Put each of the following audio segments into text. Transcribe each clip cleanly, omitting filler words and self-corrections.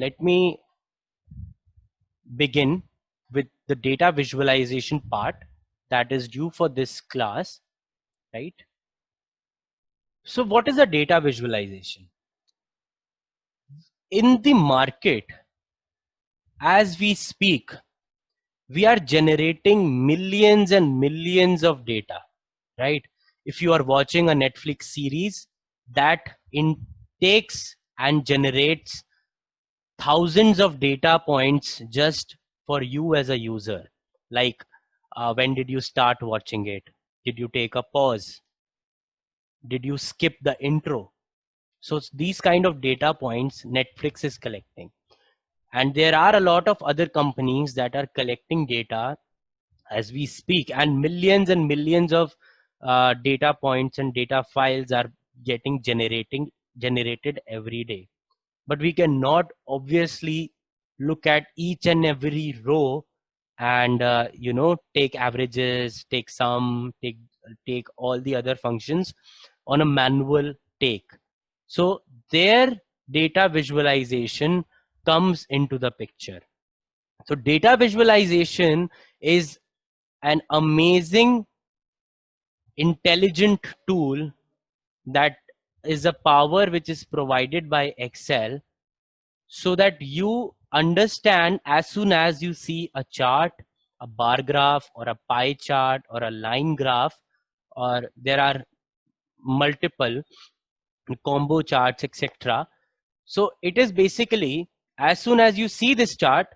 let me begin with the data visualization part that is due for this class, right? So what is a data visualization? In the market, as we speak, we are generating millions and millions of data, right? If you are watching a Netflix series, that takes and generates thousands of data points just for you as a user. Like, when did you start watching it? Did you take a pause? Did you skip the intro? So these kind of data points Netflix is collecting. And there are a lot of other companies that are collecting data as we speak, and millions of data points and data files are getting generated every day. But we cannot obviously look at each and every row and take averages, take sum, take all the other functions on a manual take. So their data visualization comes into the picture. So data visualization is an amazing intelligent tool that is a power which is provided by Excel, so that you understand as soon as you see a chart, a bar graph or a pie chart or a line graph, or there are multiple combo charts, etc. So it is basically, as soon as you see this chart,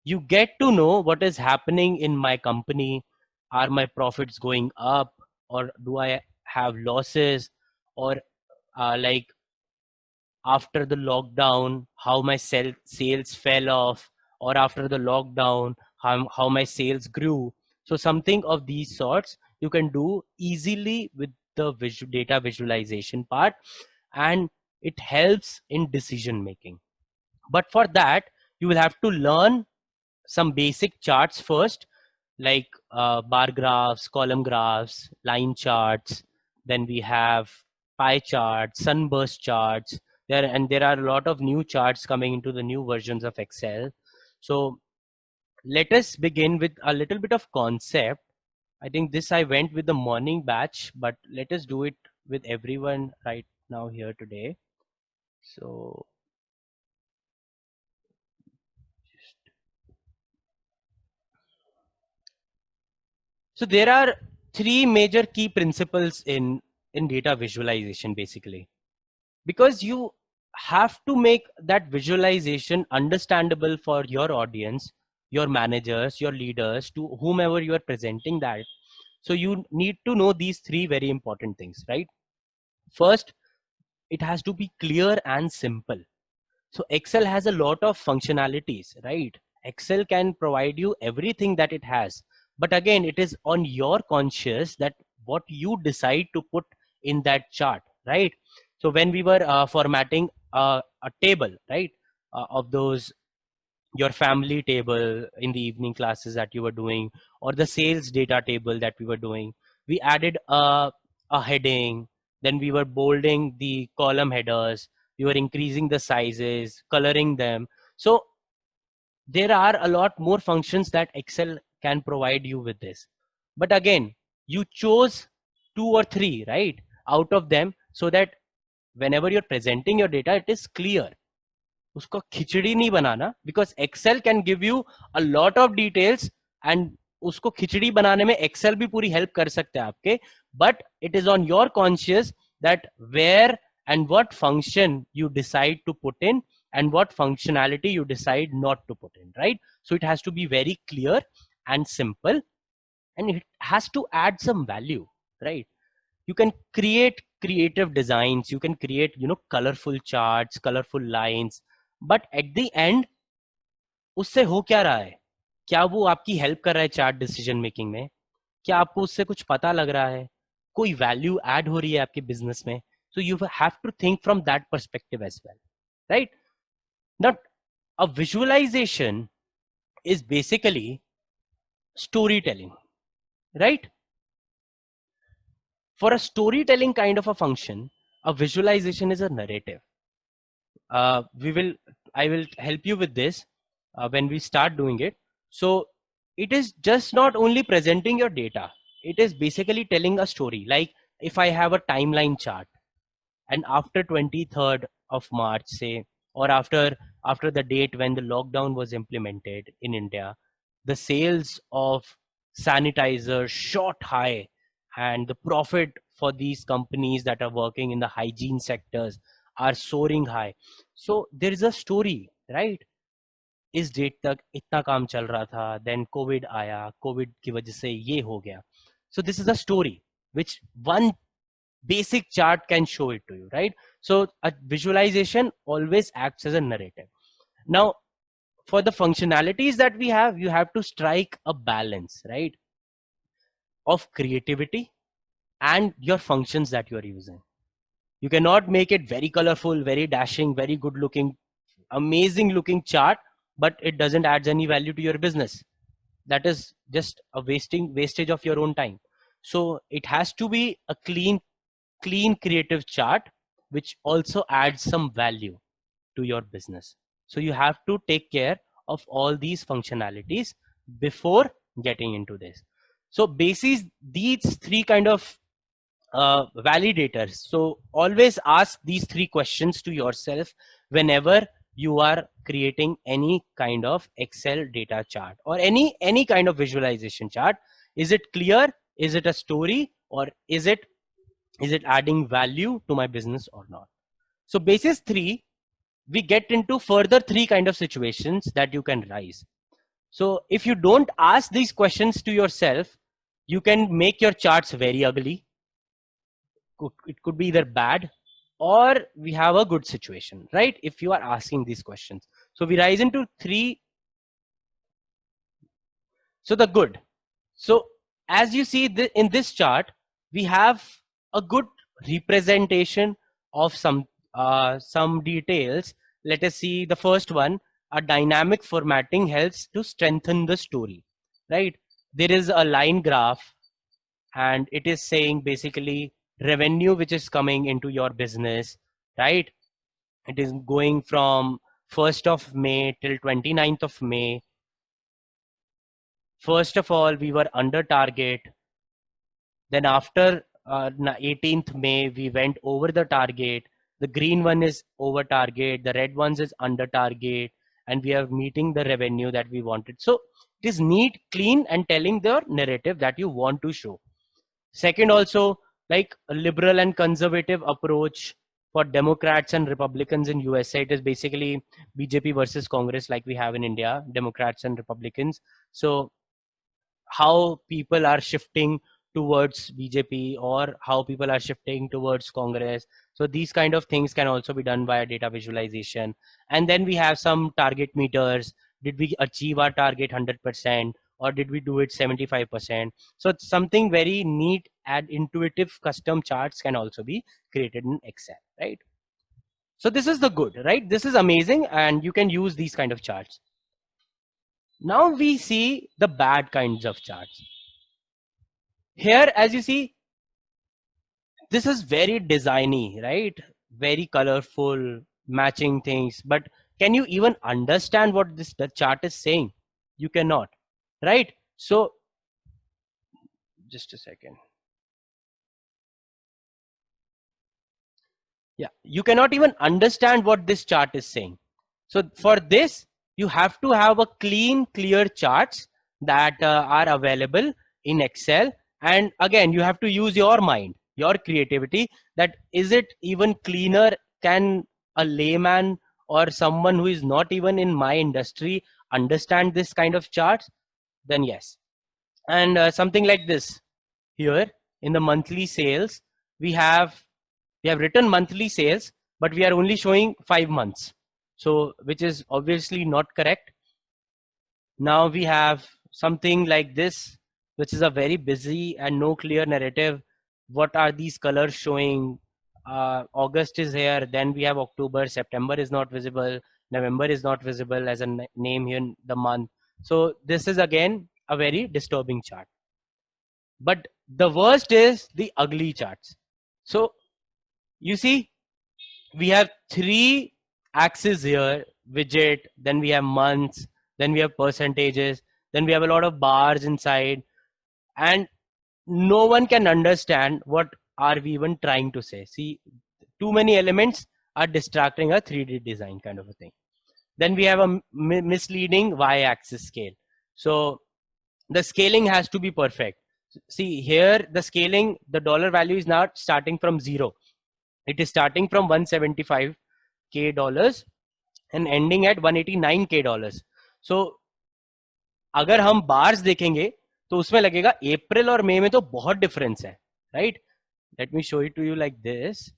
you get to know what is happening in my company. Are my profits going up, or do I have losses? Or like, after the lockdown, how my sales fell off, or after the lockdown, how my sales grew. So something of these sorts you can do easily with the data visualization part, and it helps in decision making. But for that, you will have to learn some basic charts first, like bar graphs, column graphs, line charts. Then we have pie charts, sunburst charts. There are a lot of new charts coming into the new versions of Excel. So let us begin with a little bit of concept. I think this I went with the morning batch, but let us do it with everyone right now here today. So So there are three major key principles in data visualization, basically, because you have to make that visualization understandable for your audience, your managers, your leaders, to whomever you are presenting that. So you need to know these three very important things, right? First, it has to be clear and simple. So Excel has a lot of functionalities, right? Excel can provide you everything that it has, but again, it is on your conscious that what you decide to put in that chart, right? So when we were formatting a table, right, of those, your family table in the evening classes that you were doing, or the sales data table that we were doing, we added a heading, then we were bolding the column headers, we were increasing the sizes, coloring them. So there are a lot more functions that Excel can provide you with this. But again, you chose 2 or 3, right, out of them, so that whenever you're presenting your data, it is clear. उसको खिचड़ी नहीं बनाना, because Excel can give you a lot of details, and उसको खिचड़ी बनाने में Excel भी पूरी help कर सकते हैं आपके. But it is on your conscious that where and what function you decide to put in, and what functionality you decide not to put in, right? So it has to be very clear and simple, and it has to add some value, right? You can create creative designs, you can create, colorful charts, colorful lines, but at the end, उससे हो क्या रहा है? क्या वो आपकी help कर रहा है चार्ट डिसीजन मेकिंग में? क्या आपको उससे कुछ पता लग रहा है? कोई वैल्यू ऐड हो रही है आपके बिजनेस में? So you have to think from that perspective as well, right? Now, a visualization is basically storytelling, right? For a storytelling kind of a function, a visualization is a narrative. We will I will help you with this when we start doing it. So it is just not only presenting your data, it is basically telling a story. Like if I have a timeline chart, and after 23rd of March, say, or after the date when the lockdown was implemented in India, the sales of sanitizers shot high, and the profit for these companies that are working in the hygiene sectors are soaring high. So there is a story, right? इस date तक इतना काम चल रहा था, then COVID आया, COVID की वजह से ये हो गया. So this is a story which one basic chart can show it to you, right? So a visualization always acts as a narrative. Now for the functionalities that we have, you have to strike a balance, right, of creativity and your functions that you are using. You cannot make it very colorful, very dashing, very good looking, amazing looking chart, but it doesn't add any value to your business. That is just a wastage of your own time. So it has to be a clean creative chart which also adds some value to your business. So you have to take care of all these functionalities before getting into this. So basis these three kind of validators. So always ask these three questions to yourself whenever you are creating any kind of Excel data chart or any kind of visualization chart. Is it clear? Is it a story? Or is it adding value to my business or not? So basis three, we get into further three kind of situations that you can rise. So if you don't ask these questions to yourself, you can make your charts very ugly. It could be either bad or we have a good situation, right? If you are asking these questions. So we rise into three. So the good. So as you see in this chart, we have a good representation of some details. Let us see the first one. A dynamic formatting helps to strengthen the story, right? There is a line graph and it is saying basically revenue which is coming into your business, right? It is going from 1st of May till 29th of May. First of all, we were under target. Then after 18th May, we went over the target. The green one is over target. The red ones is under target. And we are meeting the revenue that we wanted. So it is neat, clean, and telling the narrative that you want to show. Second, also like a liberal and conservative approach for Democrats and Republicans in USA. It is basically BJP versus Congress like we have in India, Democrats and Republicans. So how people are shifting towards BJP or how people are shifting towards Congress. So these kind of things can also be done via data visualization. And then we have some target meters. Did we achieve our target 100% or did we do it 75%? So it's something very neat and intuitive custom charts can also be created in Excel, right? So this is the good, right? This is amazing and you can use these kind of charts. Now we see the bad kinds of charts. Here, as you see, this is very designy, right? Very colorful, matching things. But can you even understand what the chart is saying? You cannot, right? So just a second. Yeah, you cannot even understand what this chart is saying. So for this, you have to have a clean, clear charts that are available in Excel. And again, you have to use your mind, your creativity, that is it even cleaner? Can a layman or someone who is not even in my industry understand this kind of charts? Then yes. And something like this here in the monthly sales, we have written monthly sales, but we are only showing 5 months. So which is obviously not correct. Now we have something like this, which is a very busy and no clear narrative. What are these colors showing? August is here, then we have October, September is not visible, November is not visible as a name here in the month. So this is again a very disturbing chart. But the worst is the ugly charts. So you see, we have three axes here widget, then we have months, then we have percentages, then we have a lot of bars inside, and no one can understand what are we even trying to say. See, too many elements are distracting a 3D design kind of a thing. Then we have a misleading y-axis scale. So the scaling has to be perfect. See here, the scaling, the dollar value is not starting from 0. It is starting from 175k dollars and ending at 189k dollars. So अगर हम bars देखेंगे तो उसमें लगेगा अप्रैल और मई में तो बहुत डिफरेंस है, right? Let me show it to you like this.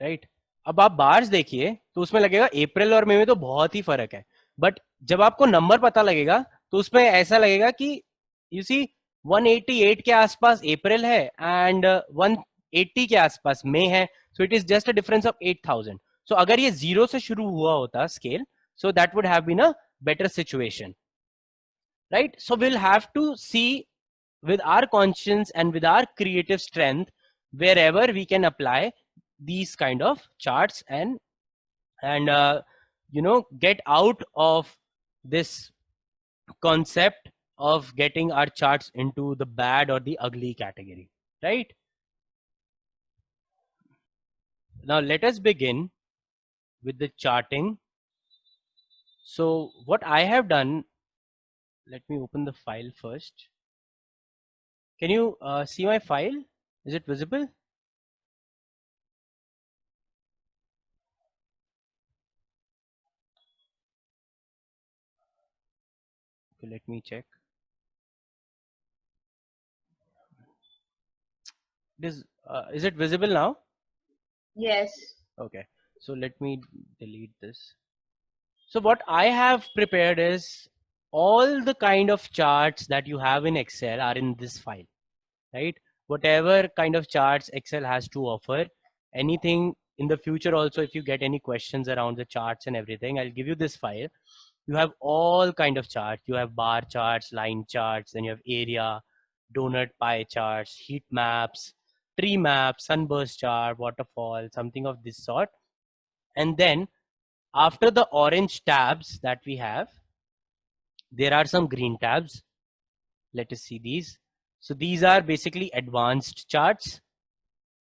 Right, अब आप बार्स देखिए तो उसमें लगेगा अप्रैल और मई में तो बहुत ही फर्क है, बट जब आपको नंबर पता लगेगा तो उसमें ऐसा लगेगा कि यू सी 188 के आसपास अप्रैल है एंड 180 के आसपास मई है. सो it is just a difference of 8000. सो अगर ये जीरो से शुरू हुआ होता scale, so that would have been a better situation, right? So we'll have to see with our conscience and with our creative strength wherever we can apply these kind of charts and you know, get out of this concept of getting our charts into the bad or the ugly category, right? Now let us begin with the charting. So what I have done, let me open the file first. Can you see my file? Is it visible? Okay, let me check. Is it visible now? Yes. Okay, so let me delete this. So what I have prepared is all the kind of charts that you have in Excel are in this file, right? Whatever kind of charts Excel has to offer, anything in the future also, if you get any questions around the charts and everything, I'll give you this file. You have all kind of charts. You have bar charts, line charts, then you have area, donut, pie charts, heat maps, tree maps, sunburst chart, waterfall, something of this sort. And then after the orange tabs that we have, there are some green tabs. Let us see these. So these are basically advanced charts.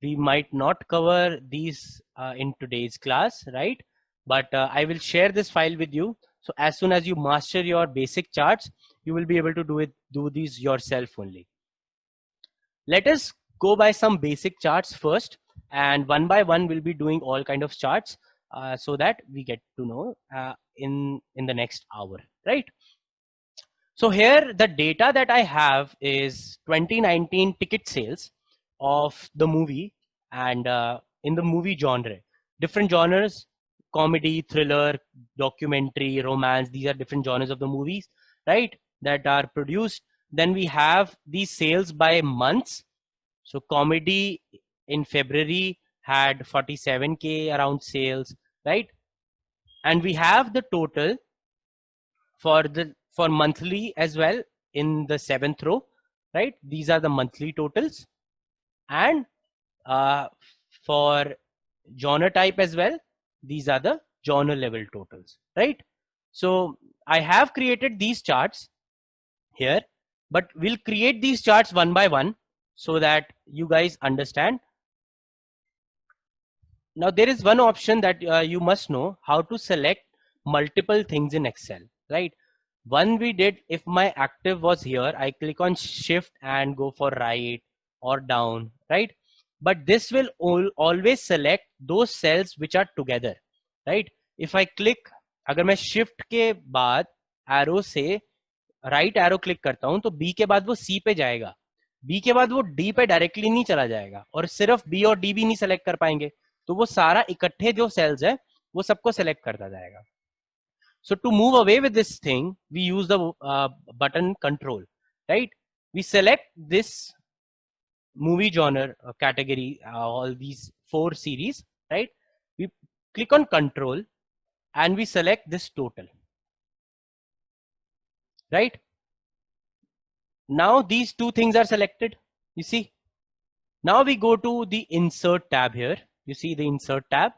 We might not cover these in today's class, right? But I will share this file with you. So as soon as you master your basic charts, you will be able to do these yourself only. Let us go by some basic charts first, and one by one we'll be doing all kind of charts so that we get to know in the next hour, right? So here the data that I have is 2019 ticket sales of the movie, and in the movie genre, different genres: comedy, thriller, documentary, romance. These are different genres of the movies, right, that are produced. Then we have these sales by months. So comedy in February had 47k around sales, right? And we have the total for monthly as well in the 7th row, right? These are the monthly totals. And for genre type as well, these are the genre level totals, right? So I have created these charts here, but we'll create these charts one by one so that you guys understand. Now there is one option that you must know how to select multiple things in Excel, right? One we did, if my active was here, I click on shift and go for right or down, right? But this will always select those cells which are together, right? If I click, अगर मैं shift के बाद arrow से right arrow click करता हूं तो B के बाद वो C पे जाएगा, B के बाद वो D पे डायरेक्टली नहीं चला जाएगा, और सिर्फ B और D भी नहीं सेलेक्ट कर पाएंगे, तो वो सारा इकट्ठे जो सेल्स है वो सबको सेलेक्ट करता जाएगा. So to move away with this thing, we use the button control, right? We select this movie genre category, all these 4 series, right? We click on control and we select this total. right? Now these two things are selected, you see. Now we go to the insert tab here. You see the insert tab,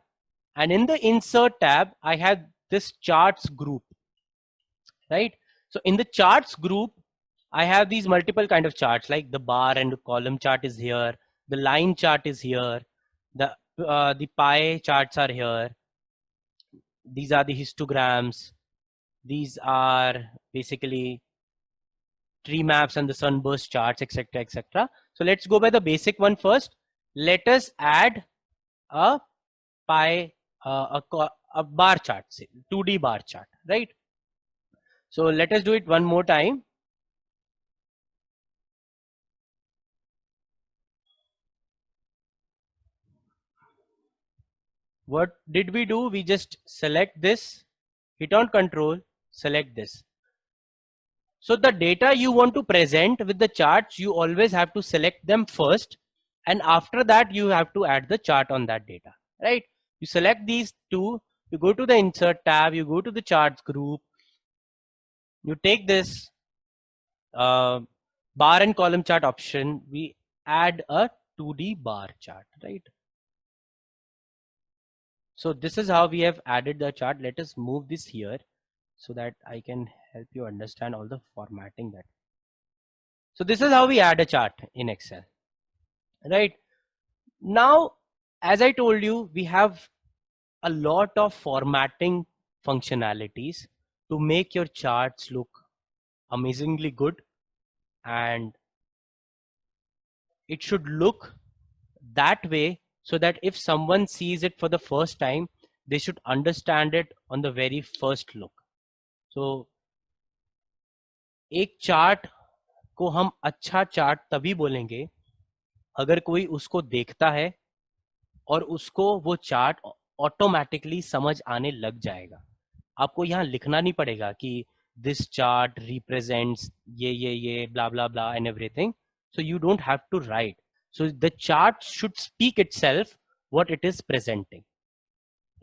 and in the insert tab, I have this charts group, right? So in the charts group, I have these multiple kind of charts, like the bar and the column chart is here, the line chart is here, the pie charts are here. These are the histograms. These are basically tree maps and the sunburst charts, etc., etc. So let's go by the basic one first. Let us add a pie, a bar chart, say 2D bar chart, right? So let us do it one more time. What did we do? We just select this, hit on control, select this. So the data you want to present with the charts, you always have to select them first, and after that you have to add the chart on that data, right? You select these two, you go to the insert tab, you go to the charts group, you take this bar and column chart option, we add a 2D bar chart, right? So this is how we have added the chart. Let us move this here so that I can help you understand all the formatting that. So this is how we add a chart in Excel, right? Now, as I told you, we have a lot of formatting functionalities to make your charts look amazingly good, and it should look that way so that if someone sees it for the first time, they should understand it on the very first look. So एक chart को हम अच्छा chart तभी बोलेंगे अगर कोई उसको देखता है और उसको वो चार्ट ऑटोमेटिकली समझ आने लग जाएगा. आपको यहाँ लिखना नहीं पड़ेगा कि दिस चार्ट रिप्रेजेंट्स ये blah blah blah and everything. So you don't have to write. So the chart should speak itself what it is presenting,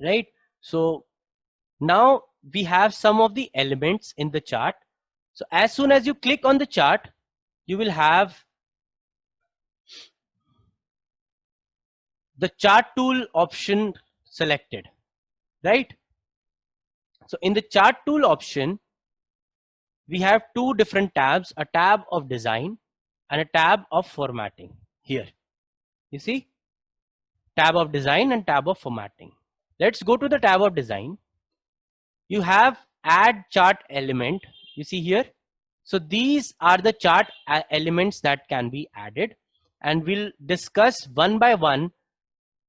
right? So now we have some of the elements in the chart. So as soon as you click on the chart, you will have the chart tool option selected, right? So in the chart tool option, we have two different tabs, a tab of design and a tab of formatting here. You see, tab of design and tab of formatting. Let's go to the tab of design. You have add chart element, you see here. So these are the chart elements that can be added, and we'll discuss one by one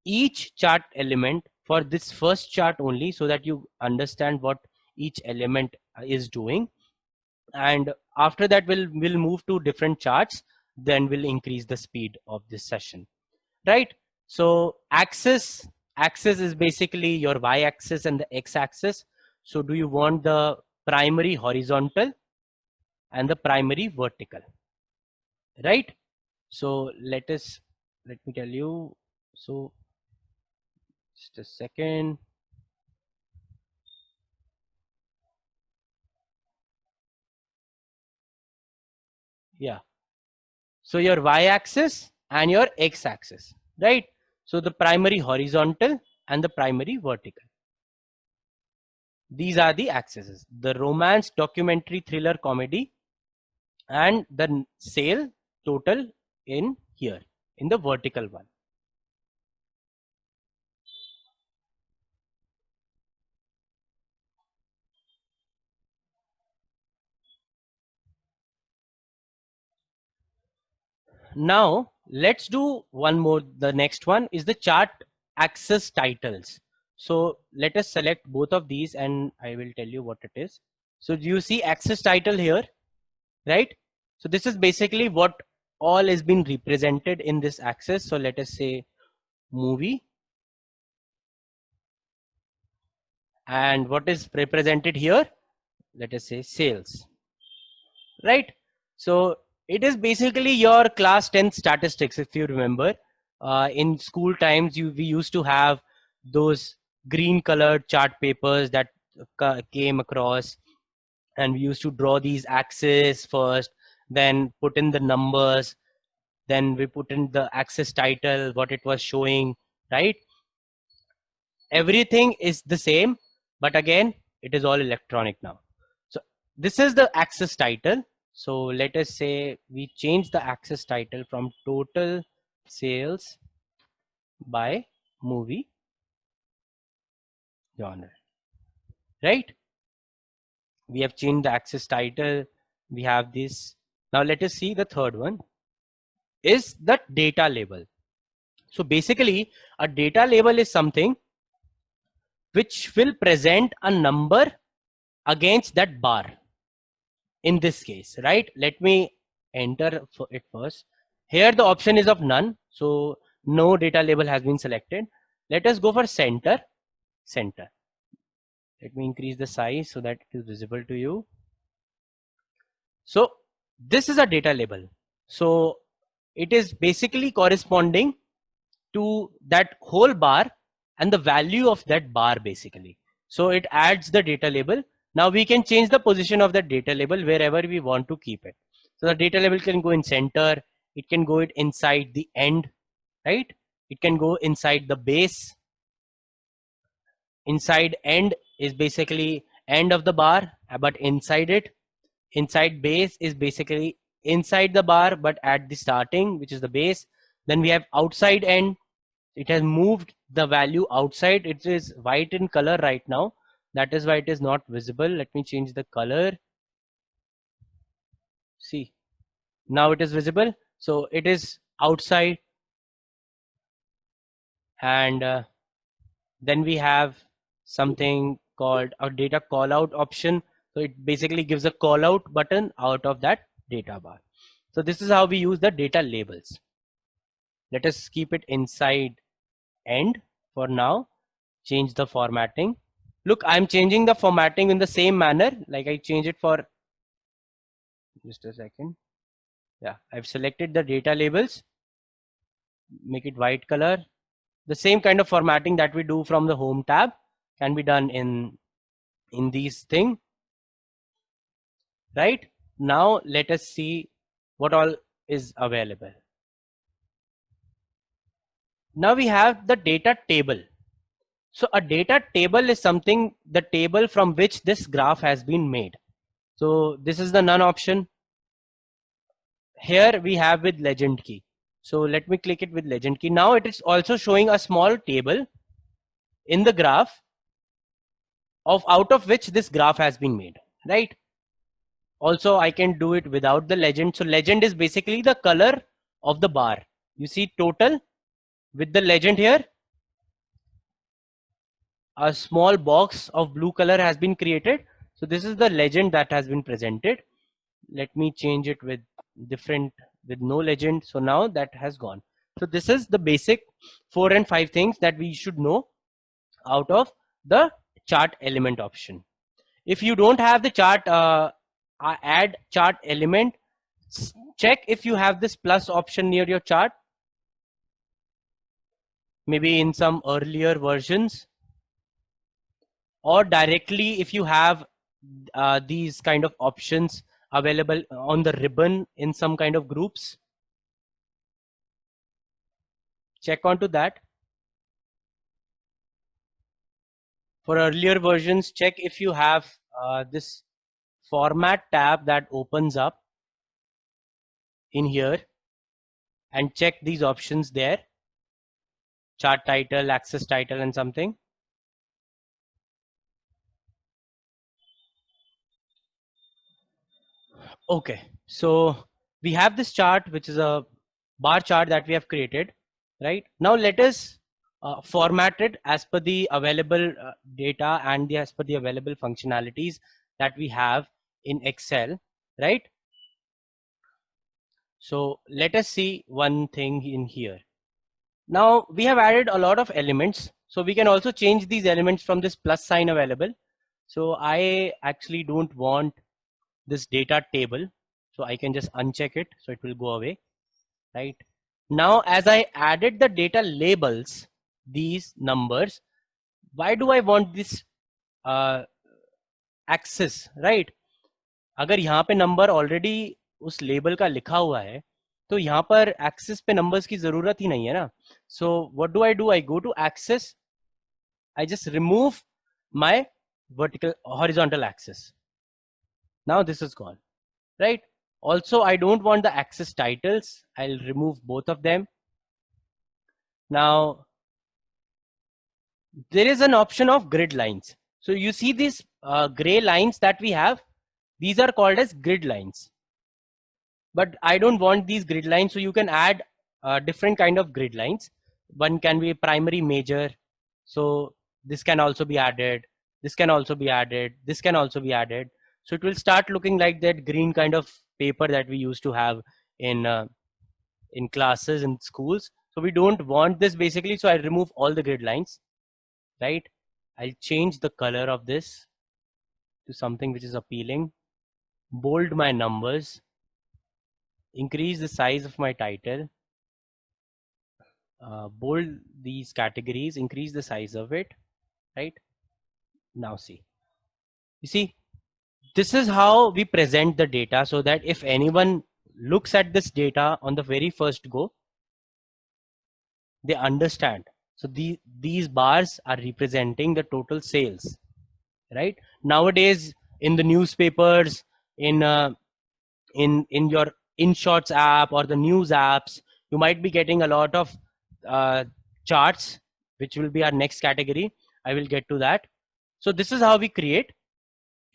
each chart element for this first chart only so that you understand what each element is doing. And after that we'll move to different charts, then we'll increase the speed of this session, right? So axis is basically your y-axis and the x-axis. So do you want the primary horizontal and the primary vertical, right? So let me tell you. So just a second. Yeah. So your y-axis and your x-axis, right? So the primary horizontal and the primary vertical. These are the axes: the romance, documentary, thriller, comedy, and the sale total in here in the vertical one. Now let's do one more. The next one is the chart axis titles. So let us select both of these and I will tell you what it is. So do you see axis title here, right? So this is basically what all is being represented in this axis. So let us say movie, and what is represented here, let us say sales, right? So it is basically your class 10 statistics. If you remember, in school times we used to have those green colored chart papers that came across, and we used to draw these axes first, then put in the numbers, then we put in the axis title, what it was showing, right? Everything is the same, but again, it is all electronic now. So this is the axis title. So let us say we change the axis title from total sales by movie genre, right? We have changed the axis title. We have this. Now let us see the third one is the data label. So basically a data label is something which will present a number against that bar. In this case, right? Let me enter for it first. Here the option is of none, so no data label has been selected. Let us go for center. Let me increase the size so that it is visible to you. So this is a data label. So it is basically corresponding to that whole bar and the value of that bar basically. So it adds the data label. Now we can change the position of the data label wherever we want to keep it. So the data label can go in center, it can go inside the end, right? It can go inside the base. Inside end is basically end of the bar, but inside it. Inside base is basically inside the bar, but at the starting, which is the base. Then we have outside end. It has moved the value outside. It is white in color right now. That is why it is not visible. Let me change the color. See, now it is visible. So it is outside. And then we have something called a data call out option. So it basically gives a call out button out of that data bar. So this is how we use the data labels. Let us keep it inside end for now. Change the formatting. Look, I'm changing the formatting in the same manner like I change it for, just a second. Yeah, I've selected the data labels, make it white color. The same kind of formatting that we do from the home tab can be done in these thing. Right now, let us see what all is available. Now we have the data table. So a data table is something, the table from which this graph has been made. So this is the none option. Here we have with legend key. So let me click it with legend key. Now it is also showing a small table in the graph of out of which this graph has been made, right? Also I can do it without the legend. So legend is basically the color of the bar. You see total with the legend here. A small box of blue color has been created. So this is the legend that has been presented. Let me change it with different, with no legend. So now that has gone. So this is the basic 4 and 5 things that we should know out of the chart element option. If you don't have the chart, add chart element, check if you have this plus option near your chart. Maybe in some earlier versions, or directly if you have these kind of options available on the ribbon in some kind of groups. Check onto that. For earlier versions, check if you have this format tab that opens up in here, and check these options there. Chart title, axis title, and something. Okay, so we have this chart, which is a bar chart that we have created, right? Now let us format it as per the available data and as per the available functionalities that we have in Excel, right? So let us see one thing in here. Now we have added a lot of elements, so we can also change these elements from this plus sign available. So I actually don't want this data table, so I can just uncheck it, so it will go away. Right now, as I added the data labels, these numbers, why do I want this axis, right? अगर यहाँ पे number already उस label का लिखा हुआ है तो यहाँ पर एक्सेस पे नंबर्स की जरूरत ही नहीं है ना. So what do I go to access, I just remove my horizontal axis. Now this is gone, right? Also, I don't want the axis titles. I'll remove both of them. Now, there is an option of grid lines. So you see these gray lines that we have, these are called as grid lines. But I don't want these grid lines, so you can add different kind of grid lines. One can be primary, major. So this can also be added. This can also be added. This can also be added. So it will start looking like that green kind of paper that we used to have in classes in schools. So we don't want this basically. So I remove all the grid lines, right? I'll change the color of this to something which is appealing. Bold my numbers. Increase the size of my title. Bold these categories. Increase the size of it, right? Now see. You see, this is how we present the data so that if anyone looks at this data on the very first go, they understand. So these bars are representing the total sales, right? Nowadays in the newspapers, in your InShots app or the news apps, you might be getting a lot of charts, which will be our next category. I will get to that. So this is how we create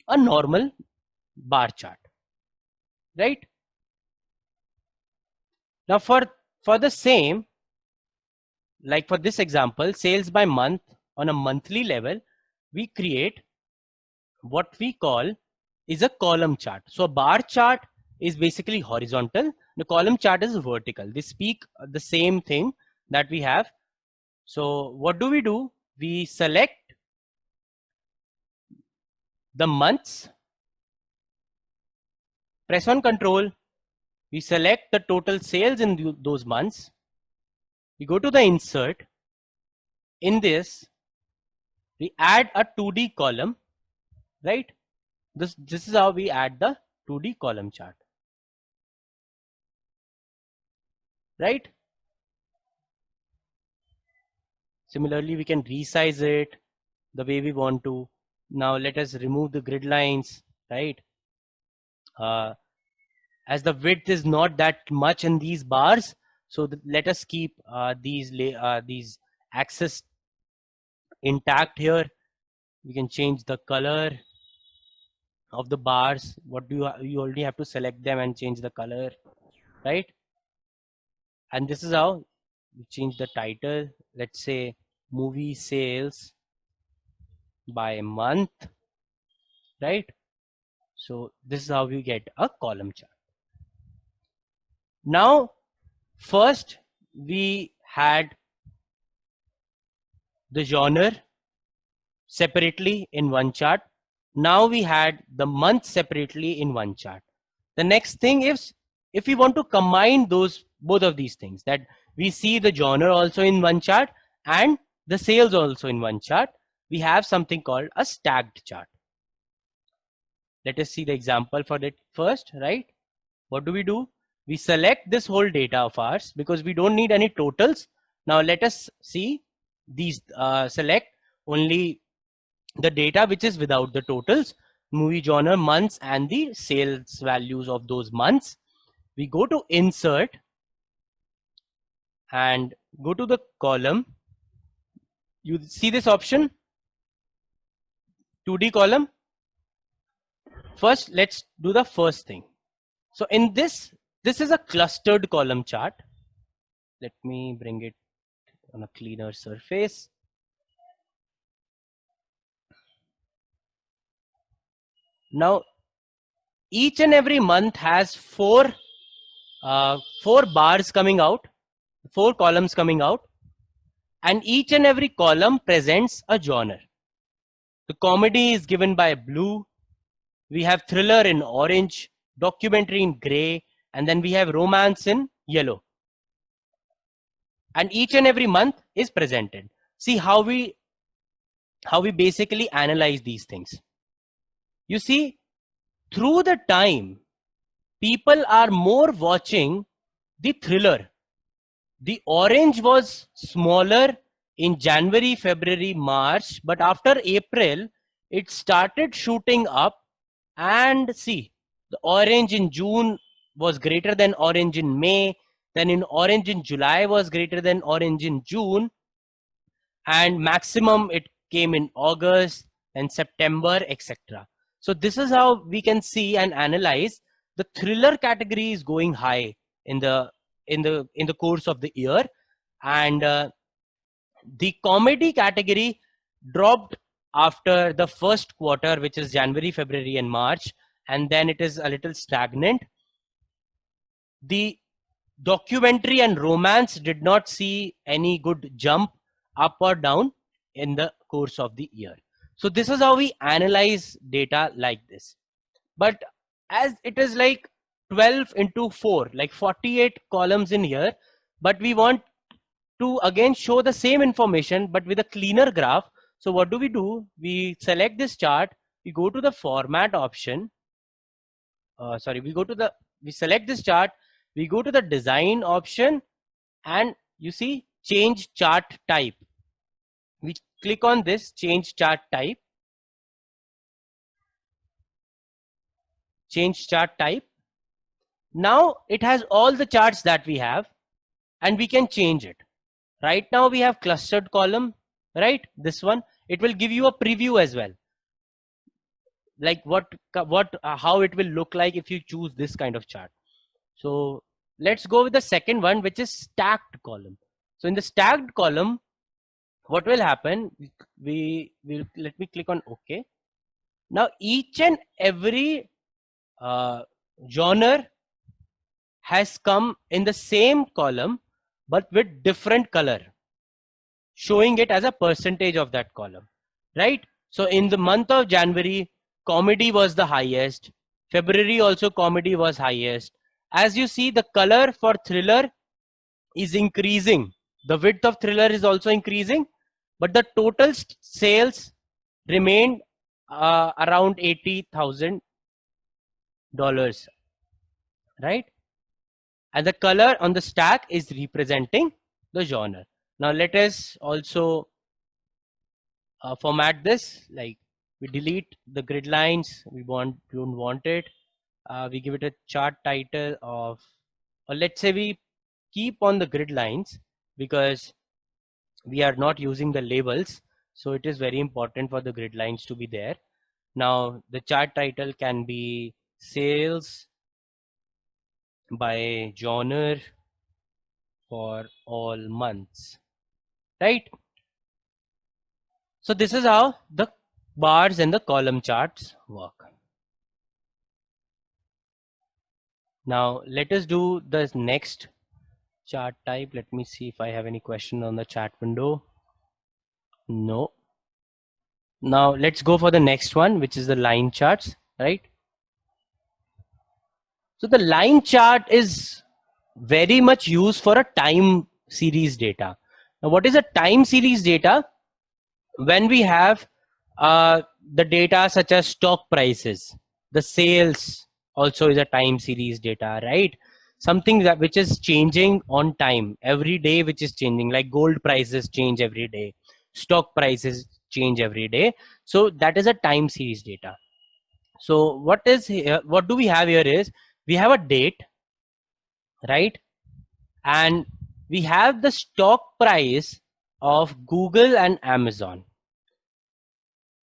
a normal bar chart, right? Now for the same, like for this example, sales by month on a monthly level, we create what we call is a column chart. So a bar chart is basically horizontal. The column chart is vertical. They speak the same thing that we have. So what do? We select the months, press on control. We select the total sales in those months. We go to the insert. In this, we add a 2D column, right? This is how we add the 2D column chart, right? Similarly, we can resize it the way we want to. Now let us remove the grid lines, right? As the width is not that much in these bars, so let us keep these axes intact here. We can change the color of the bars. What do you already have to select them and change the color, right? And this is how we change the title. Let's say movie sales by month, right? So this is how we get a column chart. Now, first we had the genre separately in one chart. Now we had the month separately in one chart. The next thing is, if we want to combine both of these things, that we see the genre also in one chart and the sales also in one chart, we have something called a stacked chart. Let us see the example for that first, right? What do? We select this whole data of ours because we don't need any totals. Now let us see these, select only the data which is without the totals, movie genre, months, and the sales values of those months. We go to insert and go to the column. You see this option, 2D column. First, let's do the first thing. So in this is a clustered column chart. Let me bring it on a cleaner surface. Now, each and every month has four bars coming out, 4 columns coming out, and each and every column presents a genre. The comedy is given by blue. We have thriller in orange, documentary in gray, and then we have romance in yellow. And each and every month is presented. See how we basically analyze these things. You see, through the time, people are more watching the thriller. The orange was smaller in January, February, March, but after April, it started shooting up. And see, the orange in June was greater than orange in May, then in orange in July was greater than orange in June, and maximum it came in August and September, etc. So this is how we can see and analyze the thriller category is going high in the course of the year, and the comedy category dropped after the first quarter, which is January, February, and March, and then it is a little stagnant. The documentary and romance did not see any good jump up or down in the course of the year. So this is how we analyze data like this. But as it is like 12 into 4, like 48 columns in here, but we want to again show the same information but with a cleaner graph. So what do? We select this chart, we go to the format option. We select this chart, we go to the design option, and you see change chart type. We click on this change chart type. Change chart type. Now it has all the charts that we have and we can change it. Right now we have clustered column, right? This one, it will give you a preview as well. Like how it will look like if you choose this kind of chart. So let's go with the second one, which is stacked column. So in the stacked column, what will happen? Let me click on OK. Now each and every genre has come in the same column, but with different color, showing it as a percentage of that column, right? So in the month of January, comedy was the highest. February also comedy was highest. As you see, the color for thriller is increasing. The width of thriller is also increasing, but the total sales remained around $80,000, right? And the color on the stack is representing the genre. Now let us also format this. Like we delete the grid lines. We don't want it. We give it a chart title of, or let's say we keep on the grid lines because we are not using the labels. So it is very important for the grid lines to be there. Now the chart title can be sales by genre for all months, right? So this is how the bars and the column charts work. Now let us do the next chart type. Let me see if I have any question on the chat window. No. Now let's go for the next one, which is the line charts, right? So the line chart is very much used for a time series data. Now what is a time series data? When we have the data such as stock prices, the sales also is a time series data, right? Something that which is changing on time every day, which is changing, like gold prices change every day, stock prices change every day. So that is a time series data. So what is here, what do we have here is we have a date, right? And we have the stock price of Google and Amazon,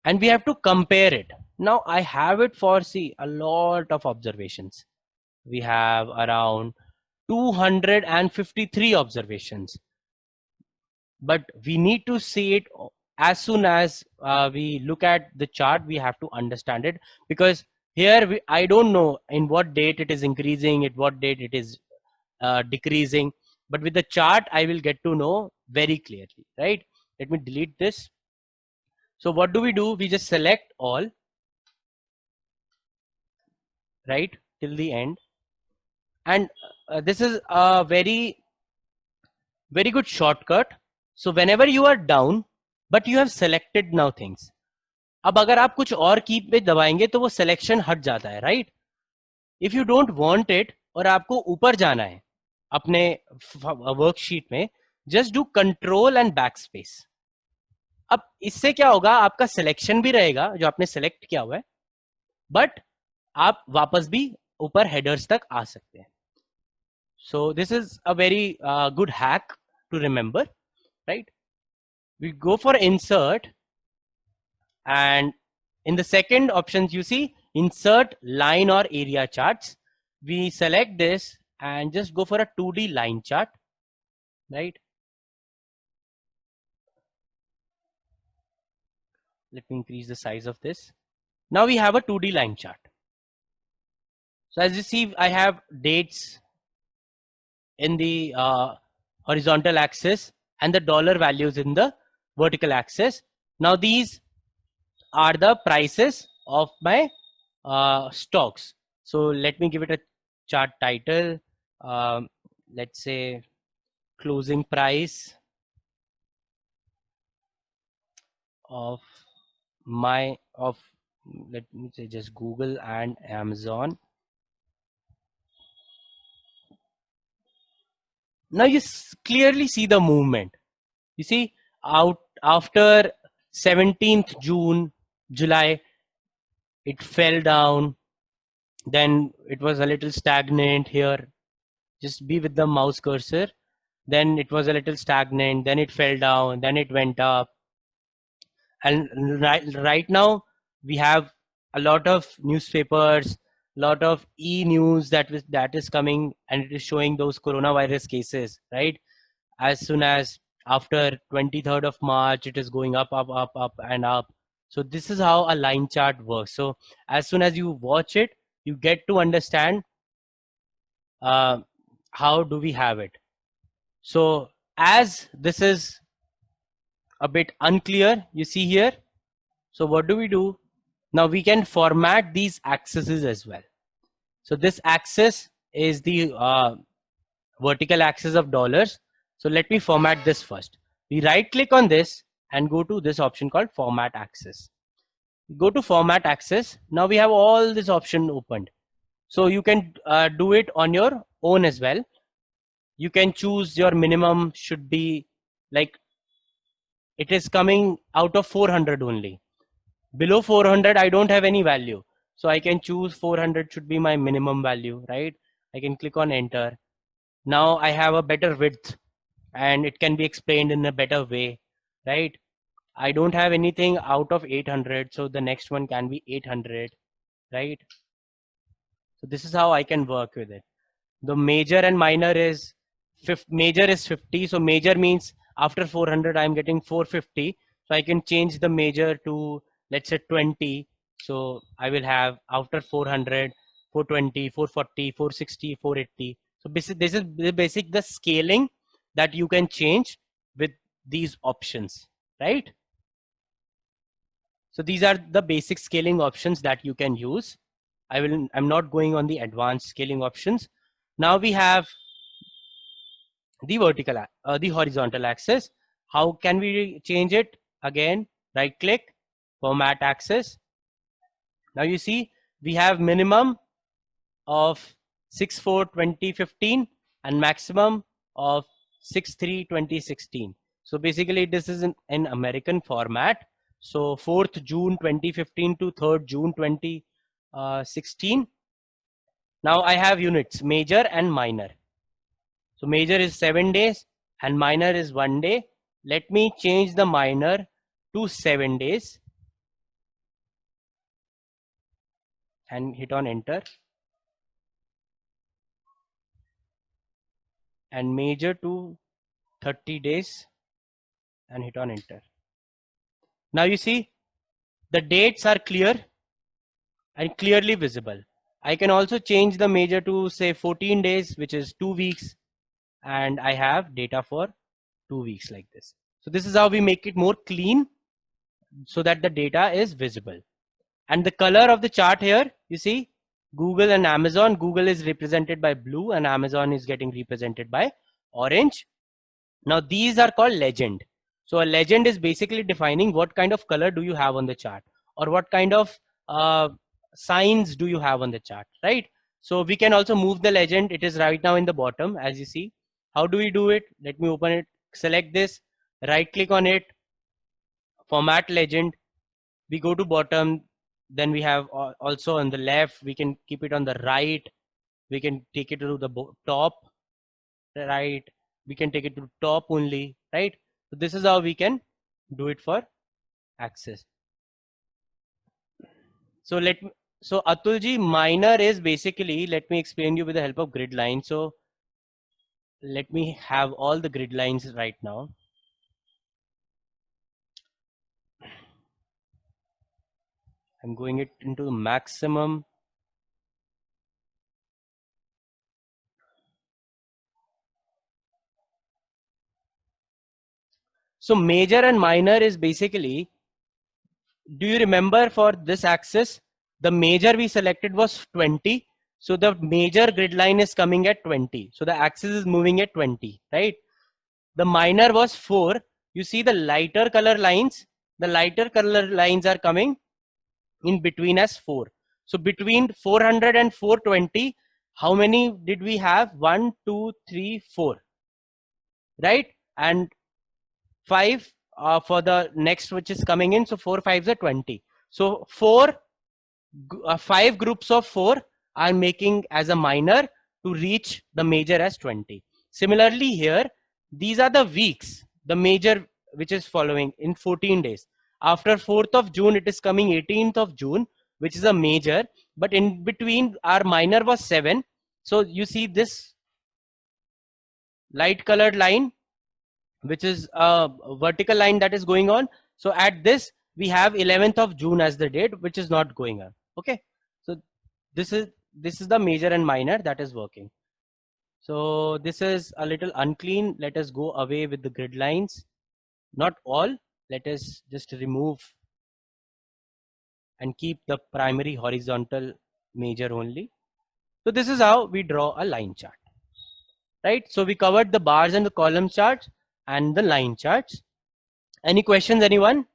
and we have to compare it. Now I have it for, see, a lot of observations. We have around 253 observations, but we need to see it as soon as we look at the chart. We have to understand it, because here I don't know in what date it is increasing, at what date it is decreasing, but with the chart I will get to know very clearly, right? Let me delete this. So what do? We just select all, right, till the end. And this is a very good shortcut. So whenever you are down, but you have selected now things, अब अगर आप कुछ और की पे दबाएंगे तो वो सिलेक्शन हट जाता है, right? If you don't want it और आपको ऊपर जाना है अपने वर्कशीट में, just do control and back space. अब इससे क्या होगा, आपका सिलेक्शन भी रहेगा जो आपने सेलेक्ट किया हुआ है, बट आप वापस भी ऊपर हेडर्स तक आ सकते हैं। So this is a very good hack to remember, right? We go for insert, and in the second options you see insert line or area charts. We select this and just go for a 2D line chart, right? Let me increase the size of this. Now we have a 2D line chart. So as you see, I have dates in the horizontal axis and the dollar values in the vertical axis. Now these are the prices of my stocks. So let me give it a chart title. Let's say closing price of let me say just Google and Amazon. Now you clearly see the movement. You see out after 17th June, July, it fell down. Then it was a little stagnant here. Just be with the mouse cursor. Then it was a little stagnant. Then it fell down. Then it went up. And right now we have a lot of newspapers, lot of e-news that is coming, and it is showing those coronavirus cases, right? As soon as after 23rd of March, it is going up, up, up, up, and up. So this is how a line chart works. So as soon as you watch it, you get to understand how do we have it. So as this is a bit unclear, you see here. So what do we do? Now we can format these axes as well. So this axis is the vertical axis of dollars. So let me format this first. We right click on this and go to this option called format axis. Go to format axis. Now we have all this option opened. So you can do it on your own as well. You can choose your minimum should be like it is coming out of 400 only. Below 400, I don't have any value. So I can choose 400 should be my minimum value, right? I can click on enter. Now I have a better width and it can be explained in a better way, right? I don't have anything out of 800. So the next one can be 800, right? So this is how I can work with it. The major and minor is major is 50. So major means after 400, I'm getting 450. So I can change the major to, let's say 20. So I will have after 400, 420, 440, 460, 480. So this is the scaling that you can change with these options, right? So these are the basic scaling options that you can use. I'm not going on the advanced scaling options. Now we have the the horizontal axis. How can we change it? Again, right click, format axis. Now you see we have minimum of 6/4/2015 and maximum of 6/3/2016. So basically this is in American format. So 4th June 2015 to 3rd June 2016. Now I have units, major and minor. So major is 7 days and minor is 1 day. Let me change the minor to 7 days and hit on enter. And major to 30 days and hit on enter. Now you see the dates are clear and clearly visible. I can also change the major to say 14 days, which is 2 weeks, and I have data for 2 weeks like this. So this is how we make it more clean so that the data is visible. And the color of the chart here, you see Google and Amazon. Google is represented by blue and Amazon is getting represented by orange. Now these are called legend. So a legend is basically defining what kind of color do you have on the chart. or what kind of signs do you have on the chart, right? So we can also move the legend. It is right now in the bottom, as you see. How do we do it? Let me open it, select this, right click on it, format legend. We go to bottom, then we have also on the left, we can keep it on the right, we can take it to the top, right, we can take it to top only, right? So this is how we can do it for access. So so Atulji, minor is basically, let me explain you with the help of grid line. So let me have all the grid lines right now. I'm going it into the maximum. So major and minor is basically, do you remember for this axis, the major we selected was 20. So the major grid line is coming at 20. So the axis is moving at 20, right? The minor was 4. You see the lighter color lines, the lighter color lines are coming in between as 4. So between 400 and 420, how many did we have? 1, 2, 3, 4, right? And 5 for the next, which is coming in. So 4 5s are 20. So 5 groups of 4 are making as a minor to reach the major as 20. Similarly here, these are the weeks, the major which is following in 14 days. After 4th of June, it is coming 18th of June, which is a major, but in between our minor was 7. So you see this light colored line, which is a vertical line that is going on. So at this, we have 11th of June as the date, which is not going on. Okay. So this is the major and minor that is working. So this is a little unclean. Let us go away with the grid lines. Not all. Let us just remove and keep the primary horizontal major only. So this is how we draw a line chart, right? So we covered the bars and the column charts and the line charts. Any questions, anyone?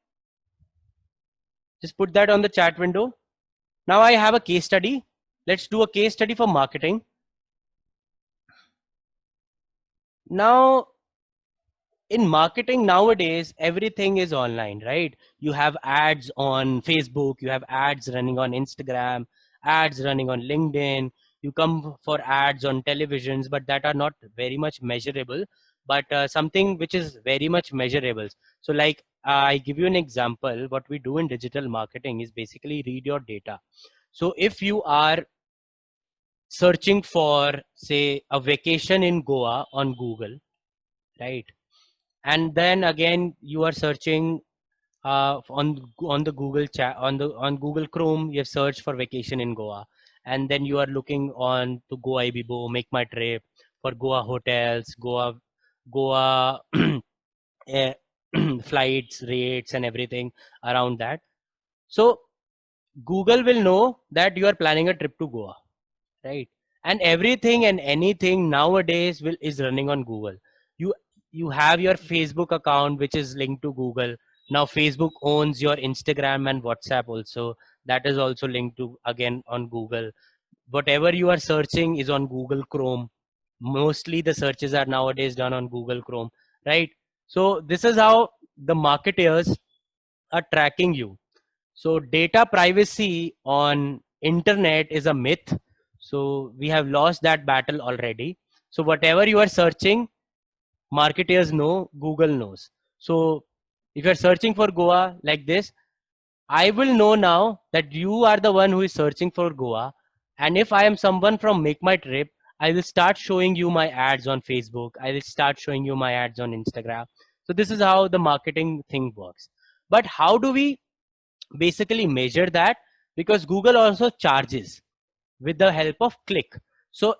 Just put that on the chat window. Now I have a case study. Let's do a case study for marketing. Now, in marketing nowadays, everything is online, right? You have ads on Facebook, you have ads running on Instagram, ads running on LinkedIn. You come for ads on televisions, but that are not very much measurable. But something which is very much measurable. So like I give you an example, what we do in digital marketing is basically read your data. So if you are searching for, say, a vacation in Goa on Google, right? And then again, you are searching on the Google chat, on Google Chrome, you have searched for vacation in Goa, and then you are looking on to Goibibo, Make My Trip, for Goa hotels, Goa flights, rates, and everything around that. So Google will know that you are planning a trip to Goa, right? And everything and anything nowadays is running on Google. You have your Facebook account which is linked to Google. Now Facebook owns your Instagram and WhatsApp also. That is also linked to, again, on Google. Whatever you are searching is on Google Chrome. Mostly the searches are nowadays done on Google Chrome, right? So this is how the marketers are tracking you. So data privacy on internet is a myth. So we have lost that battle already. So whatever you are searching, marketers know, Google knows. So if you're searching for Goa like this, I will know now that you are the one who is searching for Goa. And if I am someone from Make My Trip, I will start showing you my ads on Facebook. I will start showing you my ads on Instagram. So this is how the marketing thing works. But how do we basically measure that? Because Google also charges with the help of click. So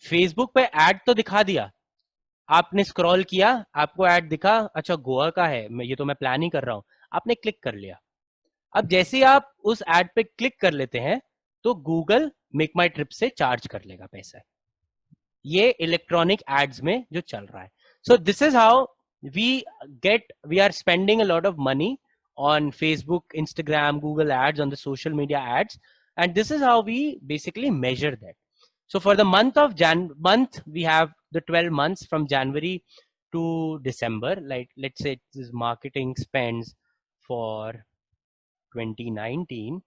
Facebook पे ad तो दिखा दिया, आपने scroll किया, आपको add दिखा, अच्छा गोवा का है, मैं ये तो मैं प्लान ही कर रहा हूं, आपने क्लिक कर लिया. अब जैसे आप उस ऐड पे क्लिक कर लेते हैं तो गूगल मेक माई ट्रिप से चार्ज कर लेगा पैसा. ये इलेक्ट्रॉनिक एड्स में जो चल रहा है. So this is how we are spending a lot of money on Facebook, Instagram, Google ads, on the social media ads. And this is how we basically measure that. So for the month of we have the 12 months from January to December. Like let's say this marketing spends for 2019,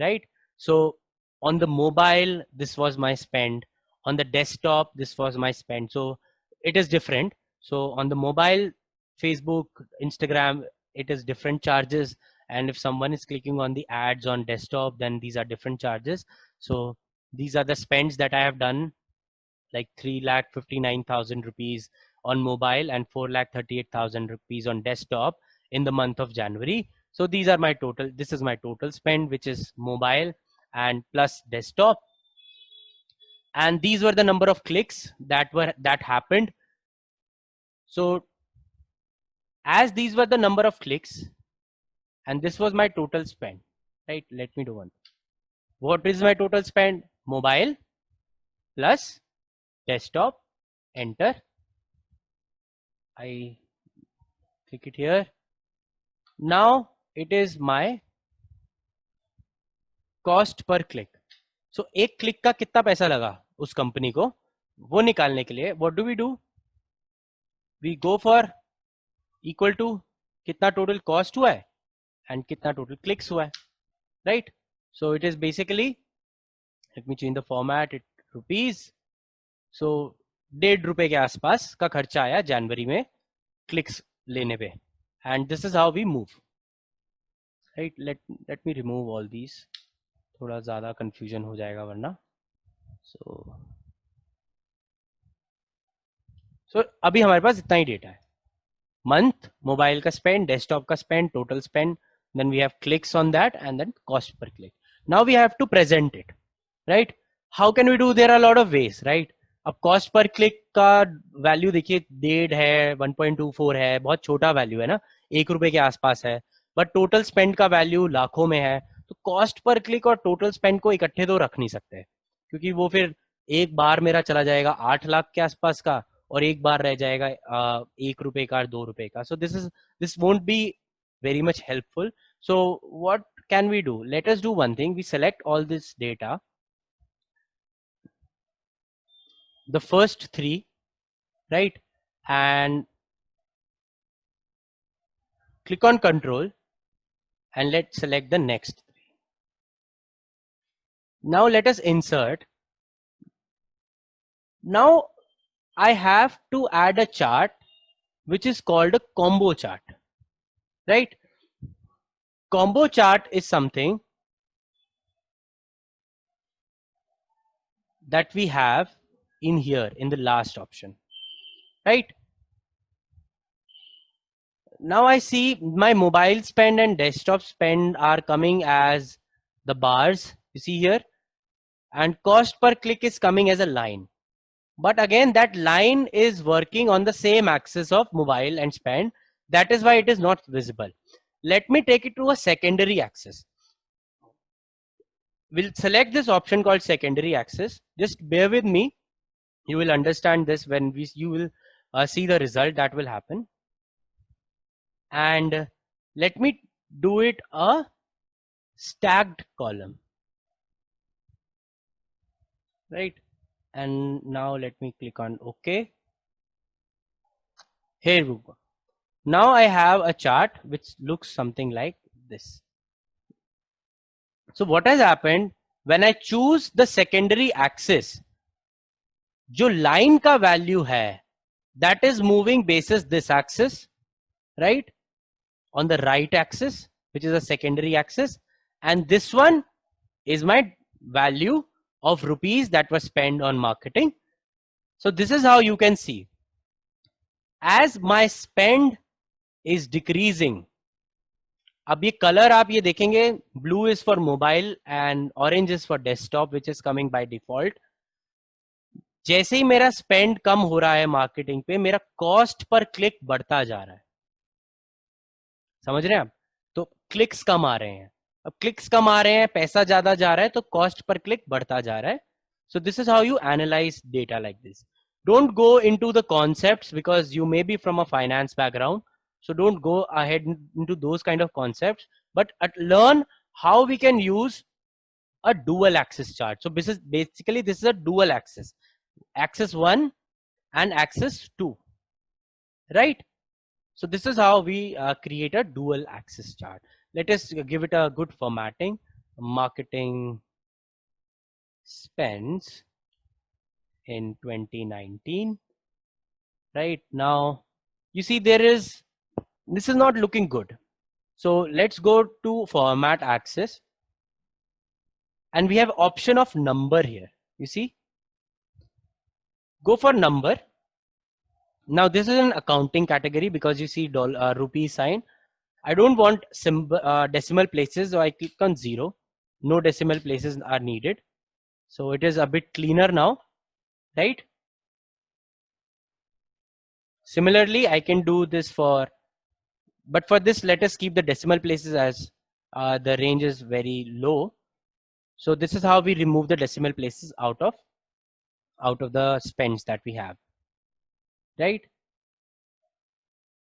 right? So on the mobile, this was my spend. On the desktop, this was my spend. So it is different. So on the mobile, Facebook, Instagram, it is different charges. And if someone is clicking on the ads on desktop, then these are different charges. So these are the spends that I have done, like 3,59,000 rupees on mobile and 4,38,000 rupees on desktop in the month of January. So these are my total. This is my total spend, which is mobile and plus desktop. And these were the number of clicks that happened. So as these were the number of clicks, and this was my total spend, right? Let me do one. What is my total spend? Mobile plus desktop, enter. I click it here. Now it is my cost per click. So एक click का कितना पैसा लगा उस company को, वो निकालने के लिए what do? We go for equal to कितना total cost हुआ है and कितना total clicks हुआ है, right? So it is basically, let me change the format, it rupees. So 1.5 रुपए के आसपास का खर्चा आया जनवरी में क्लिक्स लेने पे. And this is how we move, right? Let me remove all these. थोड़ा ज़्यादा confusion हो जाएगा वरना. So अभी हमारे पास इतना ही डेटा है. Month, mobile का spend, desktop का spend, total spend. Then we have clicks on that and then cost per click. Now we have to present it, right? How can we do? There are a lot of ways, right? अब cost per click का value देखिए 1.5 है, 1.24 है, बहुत छोटा value है ना, 1 रुपए के आसपास है. But total spend का value लाखों में है. तो cost per click और total spend को इकट्ठे तो रख नहीं सकते, क्योंकि वो फिर एक बार मेरा चला जाएगा 8 लाख के आसपास का और एक बार रह जाएगा 1 रुपए का 2 रुपए का. So this won't be very much helpful. So what can we do? Let us do one thing. We select all this data, the first 3, right? And click on control and let's select the next 3. Now let us insert. Now I have to add a chart which is called a combo chart, right? Combo chart is something that we have in here in the last option, right? Now I see my mobile spend and desktop spend are coming as the bars, you see here, and cost per click is coming as a line. But again, that line is working on the same axis of mobile and spend. That is why it is not visible. Let me take it to a secondary axis. We'll select this option called secondary axis. Just bear with me. You will understand this when you will see the result that will happen. And let me do it a stacked column, right? And now let me click on OK. Here we go. Now I have a chart which looks something like this. So what has happened when I choose the secondary axis, जो line का value है, that is moving basis this axis, right? On the right axis, which is a secondary axis, and this one is my value of rupees that was spent on marketing. So this is how you can see. As my spend is decreasing, अब ये color आप ये देखेंगे, blue is for mobile and orange is for desktop, which is coming by default. जैसे ही मेरा spend कम हो रहा है marketing पे, मेरा cost per click बढ़ता जा रहा है. समझ रहे हैं आप? तो clicks कम आ रहे हैं. अब clicks कम आ रहे हैं, पैसा ज्यादा जा रहा है, तो cost per click बढ़ता जा रहा है. So this is how you analyze data like this. Don't go into the concepts because you may be from a finance background. So don't go ahead into those kind of concepts, but learn how we can use a dual axis chart. So this is basically, this is a dual axis, axis 1 and axis 2, right? So this is how we create a dual axis chart. Let us give it a good formatting. Marketing spends in 2019. Right now, you see this is not looking good. So let's go to format axis, and we have option of number here. You see, go for number. Now this is an accounting category because you see rupee sign. I don't want decimal places, so I click on 0. No decimal places are needed. So it is a bit cleaner now, right? Similarly, I can do this but for this, let us keep the decimal places as the range is very low. So this is how we remove the decimal places out of the spends that we have, right?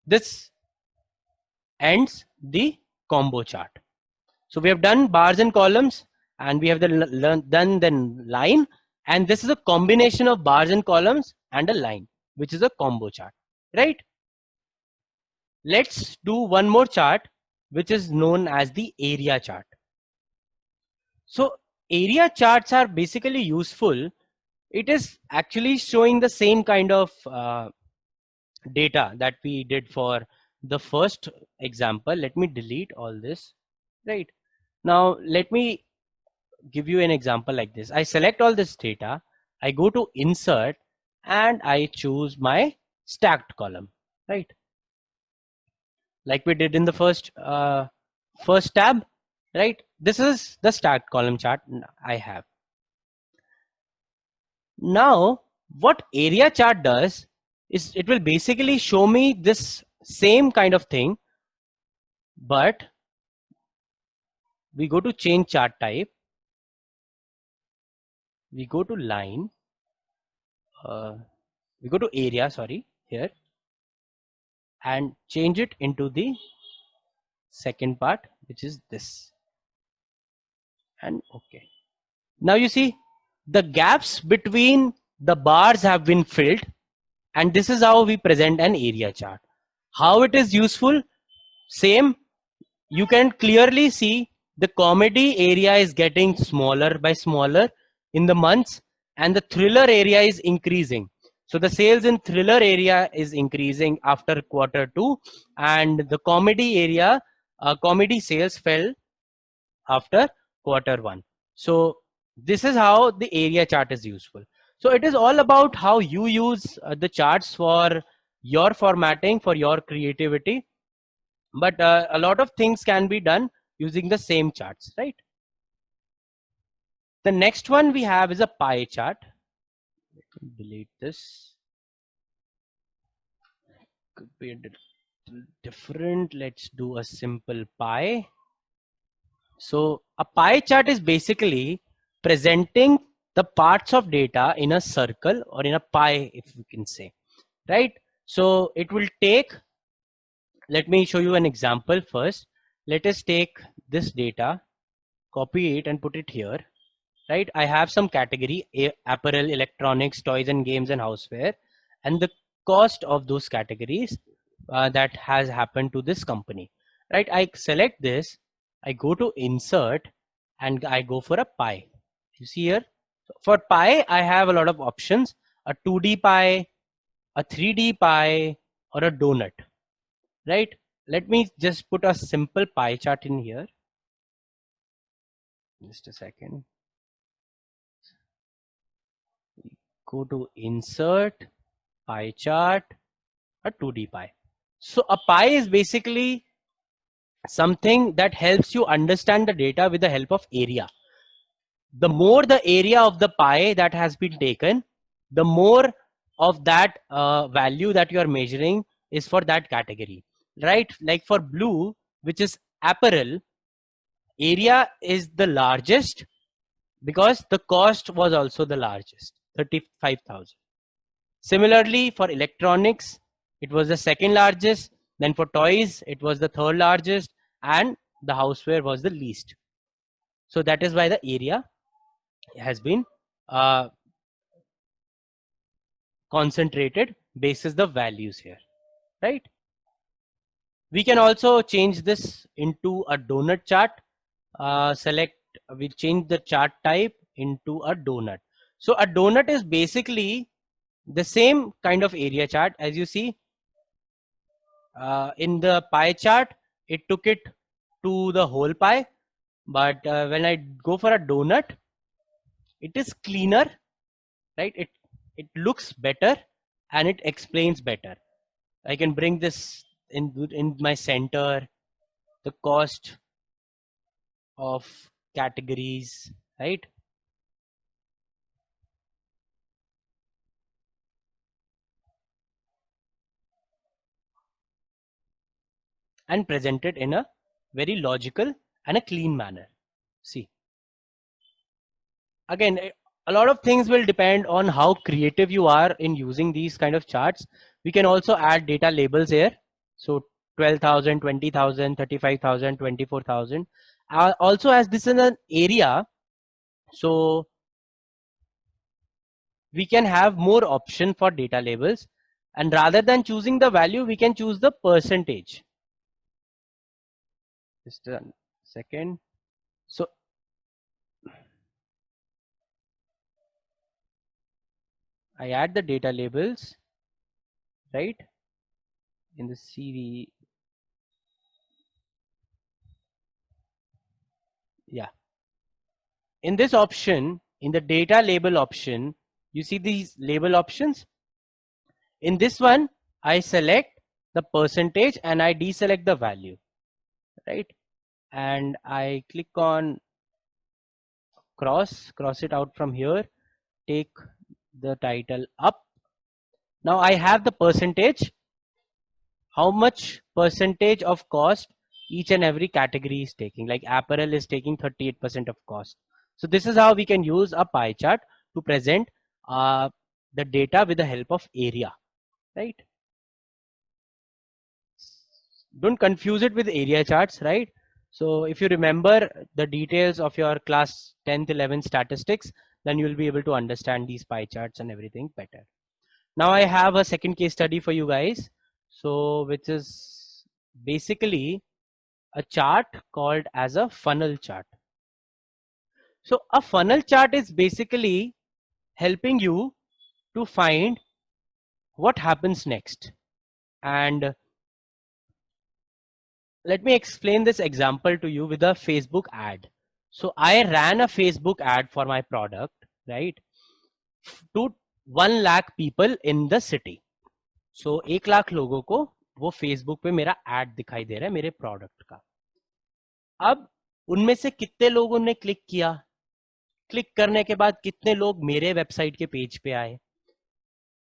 This ends the combo chart. So we have done bars and columns, and we have done the line, and this is a combination of bars and columns and a line, which is a combo chart, right? Let's do one more chart, which is known as the area chart. So area charts are basically useful. It is actually showing the same kind of data that we did for the first example. Let me delete all this, right? Now let me give you an example like this. I select all this data, I go to insert, and I choose my stacked column, right? Like we did in the first tab, right? This is the stacked column chart I have. Now what area chart does is it will basically show me this same kind of thing, but we go to change chart type, we go to line, we go to area, sorry, here, and change it into the second part, which is this, and okay. Now you see the gaps between the bars have been filled, and this is how we present an area chart. How it is useful? Same, you can clearly see the comedy area is getting smaller by smaller in the months, and the thriller area is increasing. So the sales in thriller area is increasing after Q2, and the comedy area, comedy sales fell after Q1. So this is how the area chart is useful. So it is all about how you use the charts for your formatting, for your creativity. But a lot of things can be done using the same charts, right? The next one we have is a pie chart. Let me delete this. Could be a little different. Let's do a simple pie. So a pie chart is basically presenting the parts of data in a circle or in a pie, if we can say, right? So it will take, let me show you an example first. Let us take this data, copy it and put it here, right? I have some category, apparel, electronics, toys and games, and houseware, and the cost of those categories that has happened to this company, right? I select this, I go to insert, and I go for a pie. You see here, for pie, I have a lot of options: a 2D pie, a 3D pie, or a donut, right? Let me just put a simple pie chart in here. Just a second. Go to insert, pie chart, a 2D pie. So a pie is basically something that helps you understand the data with the help of area. The more the area of the pie that has been taken, the more of that value that you are measuring is for that category, right? Like for blue, which is apparel, area is the largest because the cost was also the largest, 35,000. Similarly, for electronics, it was the second largest. Then for toys, it was the third largest, and the houseware was the least. So that is why the area has been concentrated basis the values here, right? We can also change this into a donut chart. We change the chart type into a donut. So a donut is basically the same kind of area chart. As you see in the pie chart, it took it to the whole pie, but when I go for a donut, it is cleaner, right? It looks better and it explains better. I can bring this in my center, the cost of categories, right? And present it in a very logical and a clean manner. See, again, a lot of things will depend on how creative you are in using these kind of charts. We can also add data labels here. So 12,000, 20,000, 35,000, 24,000. Also, as this is an area, so we can have more option for data labels, and rather than choosing the value, we can choose the percentage. Just a second. So I add the data labels, right, in the CV. Yeah, in this option, in the data label option, you see these label options. In this one, I select the percentage and I deselect the value, right? And I click on cross it out from here, take the title up. Now I have the percentage, how much percentage of cost each and every category is taking. Like apparel is taking 38% of cost. So this is how we can use a pie chart to present the data with the help of area, right? Don't confuse it with area charts, right? So if you remember the details of your class 10th 11th statistics, then you will be able to understand these pie charts and everything better. Now I have a second case study for you guys, so which is basically a chart called as a funnel chart. So a funnel chart is basically helping you to find what happens next. And let me explain this example to you with a Facebook ad. So I ran a Facebook ad for my product, right, to 1 lakh people in the city. So 1 lakh लोगों को वो Facebook पे मेरा add दिखाई दे रहा है मेरे product का. अब उनमें से कितने लोगों ने क्लिक किया, क्लिक करने के बाद कितने लोग मेरे वेबसाइट के पेज पे आए,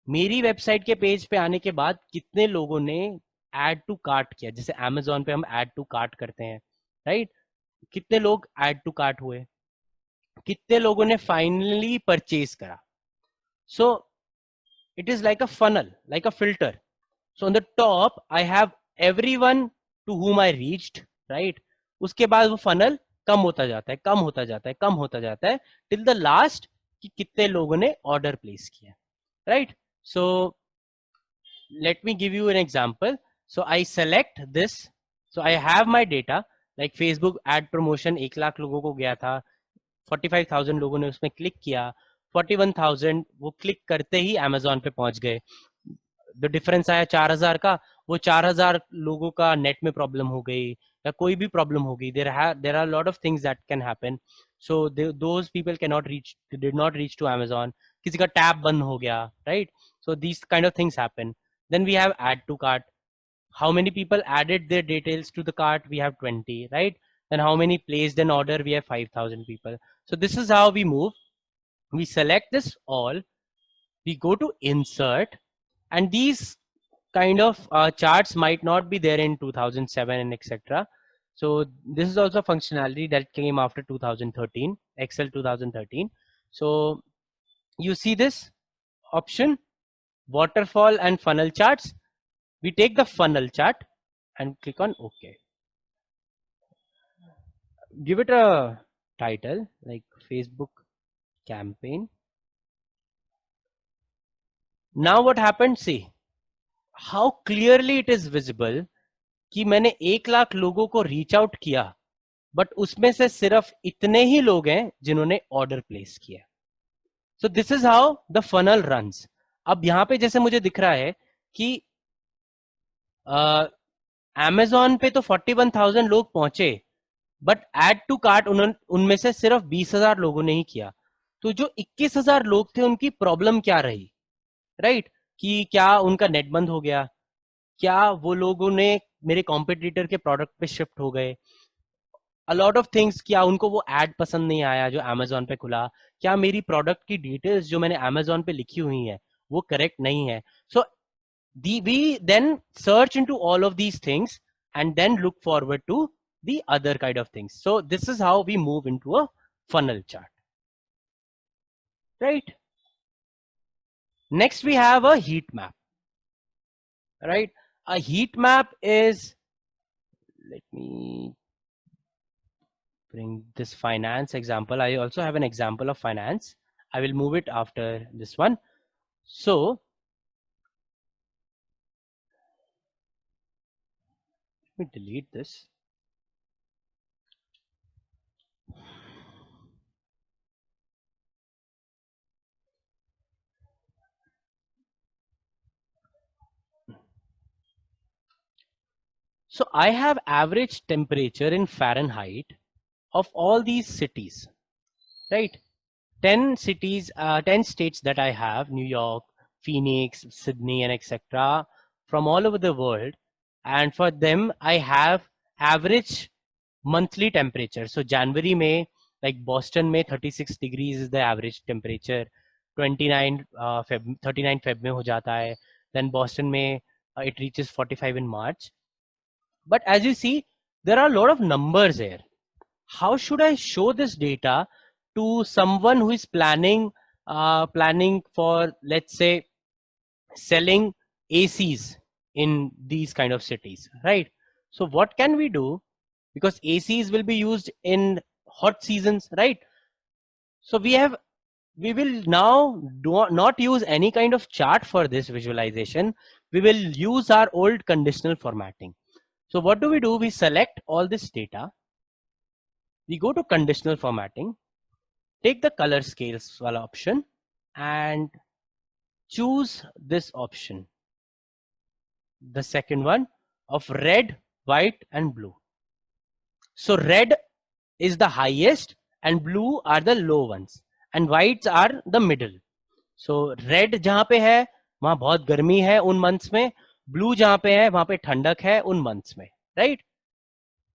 मेरी वेबसाइट के पेज पे आने के बाद कितने लोगों ने ऐड टू कार्ट किया, जैसे अमेजोन पे हम ऐड टू कार्ट करते हैं, राइट? कितने लोग ऐड टू कार्ट हुए, कितने लोगों ने फाइनली परचेज करा. So it is like a funnel, like a filter. So on the top I have everyone to whom I reached, right? उसके बाद वो फनल कम होता जाता है, कम होता जाता है, कम होता जाता है, टिल द लास्ट कि कितने लोगों ने ऑर्डर प्लेस किया, right? So let me give you an example. So I select this, so I have my data, like Facebook ad promotion 1 lakh लोगों को गया था, 45,000 लोगों ने उसमें क्लिक किया, 41,000 वो क्लिक करते ही Amazon पे पहुंच गए. द डिफरेंस आया 4,000 का, वो 4,000 लोगों का नेट में प्रॉब्लम हो गई या कोई भी प्रॉब्लम हो गई. There are lot of things that can happen. So those people can not reach, did not reach to Amazon. किसी का टैब बंद हो गया, right? So these kind of things happen. Then we have add to cart. How many people added their details to the cart? We have 20, right? Then how many placed an order? We have 5,000 people. So this is how we move. We select this all. We go to insert, and these kind of charts might not be there in 2007 and etc. So this is also functionality that came after 2013, Excel 2013. So you see this option, waterfall and funnel charts. We take the funnel chart, and click on OK. Give it a title like Facebook campaign. Now what happened? See how clearly it is visible कि मैंने 1 लाख लोगों को reach out किया, but उसमें से सिर्फ इतने ही लोग हैं जिन्होंने ऑर्डर प्लेस किया. सो this is how the funnel runs. अब यहां पे जैसे मुझे दिख रहा है कि Amazon पे तो 41,000 लोग पहुंचे, बट एड टू कार्ट उनमें से सिर्फ 20,000 लोगों ने ही किया. तो जो 21,000 लोग थे उनकी प्रॉब्लम क्या रही, राइट कि क्या उनका नेट बंद हो गया, क्या वो लोगों ने मेरे कॉम्पिटिटर के प्रोडक्ट पे शिफ्ट हो गए, अ लॉट ऑफ थिंग्स, क्या उनको वो एड पसंद नहीं आया जो Amazon पे खुला, क्या मेरी प्रोडक्ट की डिटेल्स जो मैंने Amazon पे लिखी हुई है वो करेक्ट नहीं है. सो we then search into all of these things and then look forward to the other kind of things. So this is how we move into a funnel chart, right? Next we have a heat map, right? A heat map is, let me bring this finance example. I also have an example of finance. I will move it after this one. So let me delete this. So I have average temperature in Fahrenheit of all these cities, right? 10 cities, 10 states that I have: New York, Phoenix, Sydney, and etc. from all over the world. And for them, I have average monthly temperature. So January में, like Boston में 36 degrees is the average temperature. 29 39 Feb में हो जाता है. Then Boston में it reaches 45 in March. But as you see, there are a lot of numbers here. How should I show this data to someone who is planning for, let's say, selling ACs in these kind of cities, right? So what can we do? Because ACs will be used in hot seasons, right? So we will now not use any kind of chart for this visualization. We will use our old conditional formatting. So what do? We select all this data. We go to conditional formatting, take the color scales option and choose this option, the second one of red, white and blue. So red is the highest and blue are the low ones and whites are the middle. So red जहां पे है वहां बहुत गर्मी है उन months में, blue जहां पे है वहां पे ठंडक है उन मंथ्स में, राइट?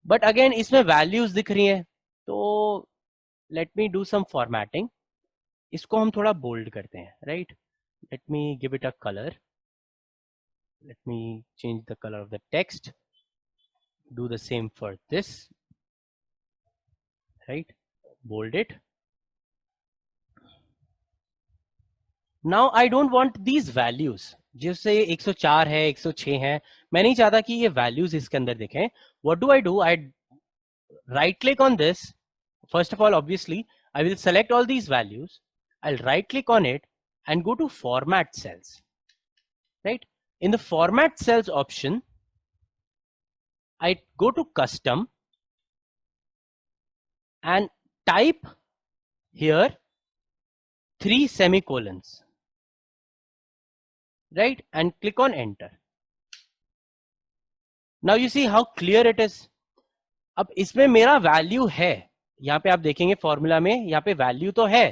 बट अगेन इसमें वैल्यूज दिख रही हैं, तो let me do some formatting. इसको हम थोड़ा बोल्ड करते हैं, right? Let me give it a colour. Let me change the color of the text. Do the same for this, right? Bold it. Now I don't want these values. जैसे 104 है, 106 है, मैं नहीं चाहता कि ये values इसके अंदर दिखें. What do? I right click on this. First of all, obviously, I will select all these values. I'll right click on it and go to format cells, right? In the format cells option, I go to custom and type here 3 semicolons, right? And click on enter. Now you see how clear it is. अब इसमें मेरा value है, यहाँ पे आप देखेंगे formula में यहाँ पे वैल्यू तो है,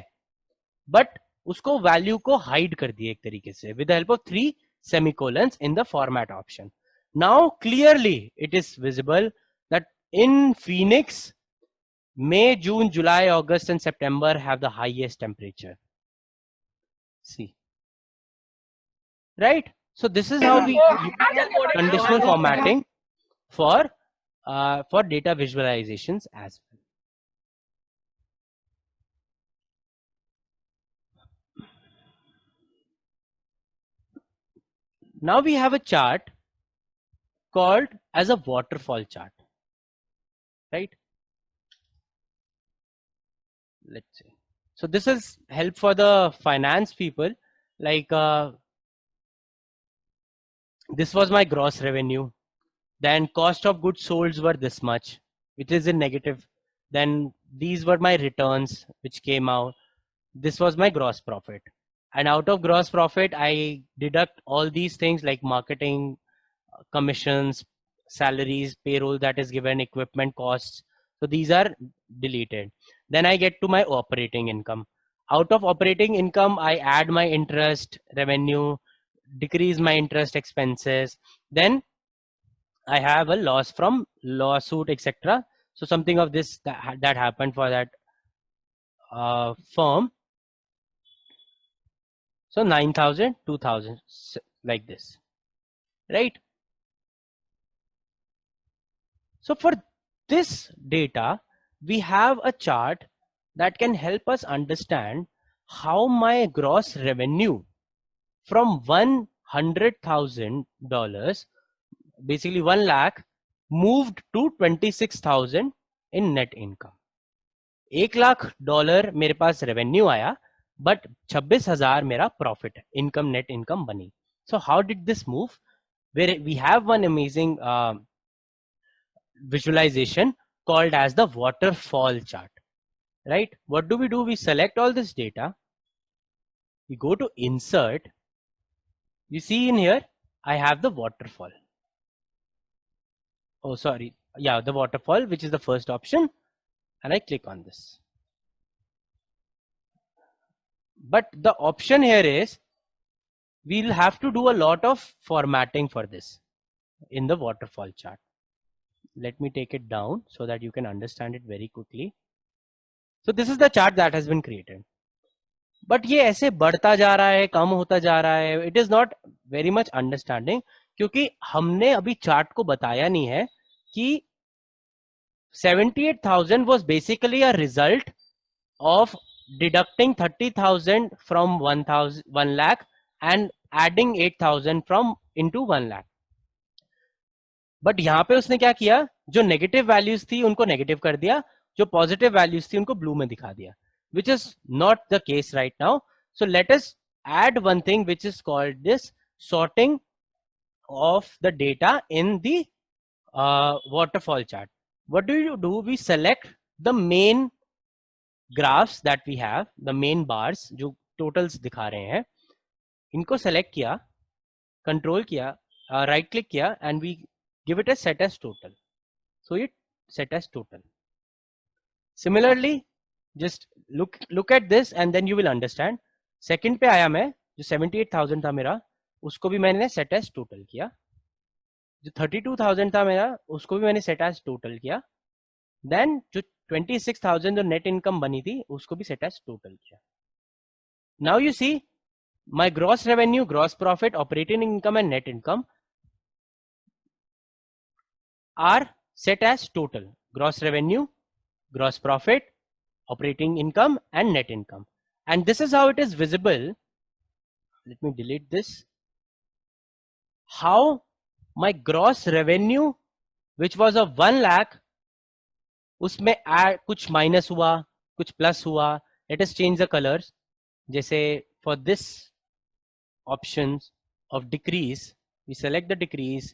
बट उसको वैल्यू को हाइड कर दिए एक तरीके से with the help of 3 semicolons in the format option. Now clearly it is visible that in Phoenix, May, June, July, August and September have the highest temperature. See, right? So this is how we use conditional formatting for data visualizations as well. Now we have a chart called as a waterfall chart, right? Let's say. So this is help for the finance people. Like this was my gross revenue. Then cost of goods sold were this much, which is in negative. Then these were my returns, which came out. This was my gross profit. And out of gross profit, I deduct all these things like marketing, commissions, salaries, payroll that is given, equipment costs. So these are deleted. Then I get to my operating income. Out of operating income, I add my interest revenue, decrease my interest expenses. Then I have a loss from lawsuit, etc. So something of this that happened for that firm. So 9,000, 2,000, like this, right? So for this data, we have a chart that can help us understand how my gross revenue from $100,000, basically 1 lakh, moved to 26,000 in net income. $1 lakh मेरे पास revenue आया, but 26,000 मेरा profit, income, net income बनी. So how did this move? Where we have one amazing visualization called as the waterfall chart, right? What do? We select all this data. We go to insert. You see in here, I have the waterfall. Oh, sorry. Yeah, the waterfall, which is the first option. And I click on this. But the option here is, we'll have to do a lot of formatting for this in the waterfall chart. Let me take it down so that you can understand it very quickly. So this is the chart that has been created. But ये ऐसे बढ़ता जा रहा है, कम होता जा रहा है. It is not very much understanding, क्योंकि हमने अभी चार्ट को बताया नहीं है कि 78,000 was basically a result of deducting 30,000 from 1 lakh and adding 8,000 from into 1 lakh. But यहाँ पे उसने क्या किया, जो नेगेटिव वैल्यूज थी उनको नेगेटिव कर दिया, जो पॉजिटिव वैल्यूज थी उनको ब्लू में दिखा दिया, which is not the case right now. So let us add one thing which is called this sorting of the data in the waterfall chart. What do? We select the main graphs that we have, the main bars जो totals दिखा रहे हैं, इनको select किया, control किया, right click किया, and we give it a set as total. So it set as total. Similarly, just look at this and then you will understand. Second पे आया मैं, जो 78,000 था मेरा, उसको भी मैंने set as total किया. जो 32,000 था मेरा, उसको भी मैंने set as total किया. Then जो 26,000 जो net income बनी थी, उसको भी set as total किया. Now you see, my gross revenue, gross profit, operating income and net income are set as total. Gross revenue, gross profit, operating income and net income. And this is how it is visible. Let me delete this. How my gross revenue, which was of 1 lakh, उसमें कुछ minus हुआ, कुछ plus हुआ. Let us change the colors. जैसे for this options of decrease, we select the decrease.